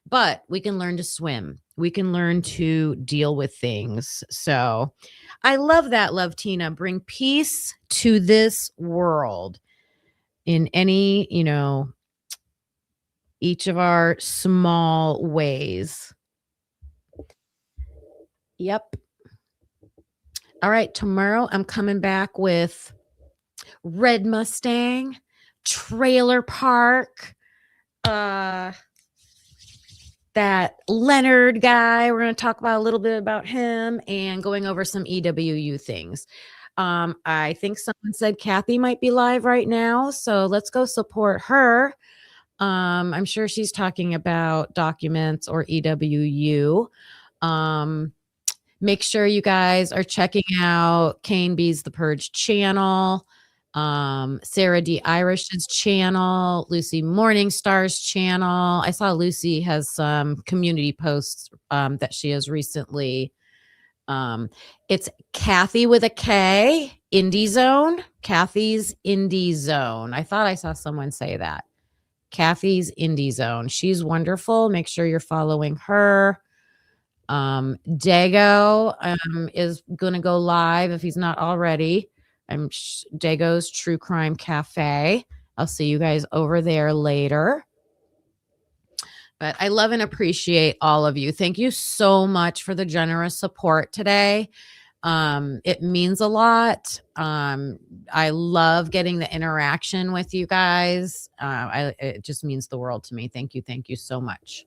But we can learn to swim. we can learn to deal with things. So I love that, Love Tina. Bring peace to this world in any, each of our small ways. Yep. All right. Tomorrow I'm coming back with Red Mustang, Trailer Park, that Leonard guy. We're going to talk about a little bit about him and going over some EWU things. I think someone said Kathy might be live right now, so let's go support her. I'm sure she's talking about documents or EWU. Make sure you guys are checking out Kane B's The Purge channel, Sarah D. Irish's channel, Lucy Morningstar's channel. I saw Lucy has some community posts that she has recently. It's Kathy with a K, Indie Zone, Kathy's Indie Zone. I thought I saw someone say that. Kathy's Indie Zone. She's wonderful. Make sure you're following her. Dago is going to go live if he's not already. Dago's True Crime Cafe. I'll see you guys over there later. But I love and appreciate all of you. Thank you so much for the generous support today. It means a lot. I love getting the interaction with you guys. It just means the world to me. Thank you. Thank you so much.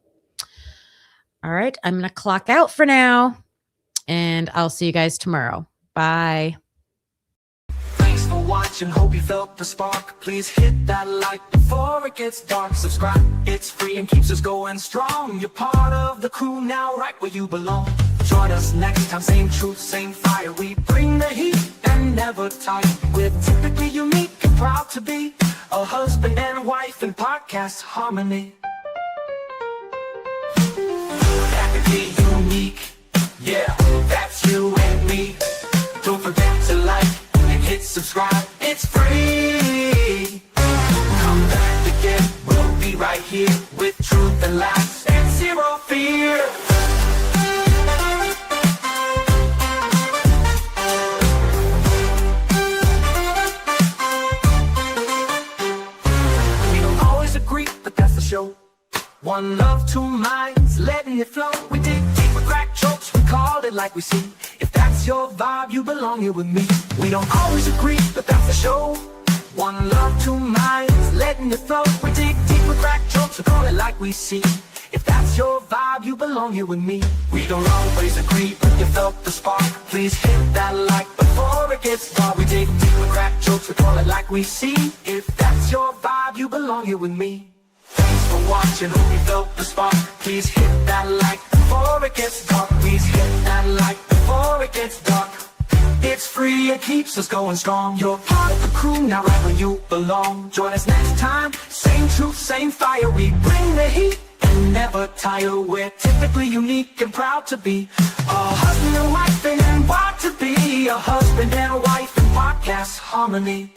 All right. I'm going to clock out for now, and I'll see you guys tomorrow. Bye. Thanks for watching, hope you felt the spark. Please hit that like before it gets dark. Subscribe, it's free and keeps us going strong. You're part of the crew now, right where you belong. Join us next time, same truth, same fire. We bring the heat and never tire. We're typically unique and proud to be a husband and wife in podcast harmony. Unique, yeah, that's you and me. Don't forget to like and hit subscribe, it's free. Come back again, we'll be right here with truth and laughs and zero fear. We don't always agree, but that's the show. One love, two minds, letting it flow. We dig deep, we crack jokes, we call it like we see. If that's your vibe, you belong here with me. We don't always agree, but that's the show. One love, two minds, letting it flow. We dig deep, we crack jokes, we call it like we see. If that's your vibe, you belong here with me. We don't always agree, but you felt the spark. Please hit that like before it gets dark. We dig deep, we crack jokes, we call it like we see. If that's your vibe, you belong here with me. Thanks for watching, hope you felt the spark. Please hit that like before it gets dark. Please hit that like before it gets dark. It's free, it keeps us going strong. You're part of the crew, now right where you belong. Join us next time, same truth, same fire. We bring the heat and never tire. We're typically unique and proud to be a husband and wife and proud to be a husband and wife in podcast harmony.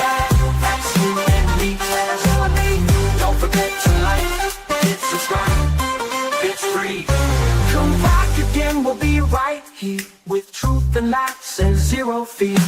Yeah, that's you and me, that's you and me. Don't forget to like, hit subscribe, it's free. Come back again, we'll be right here with truth and laughs and zero fear.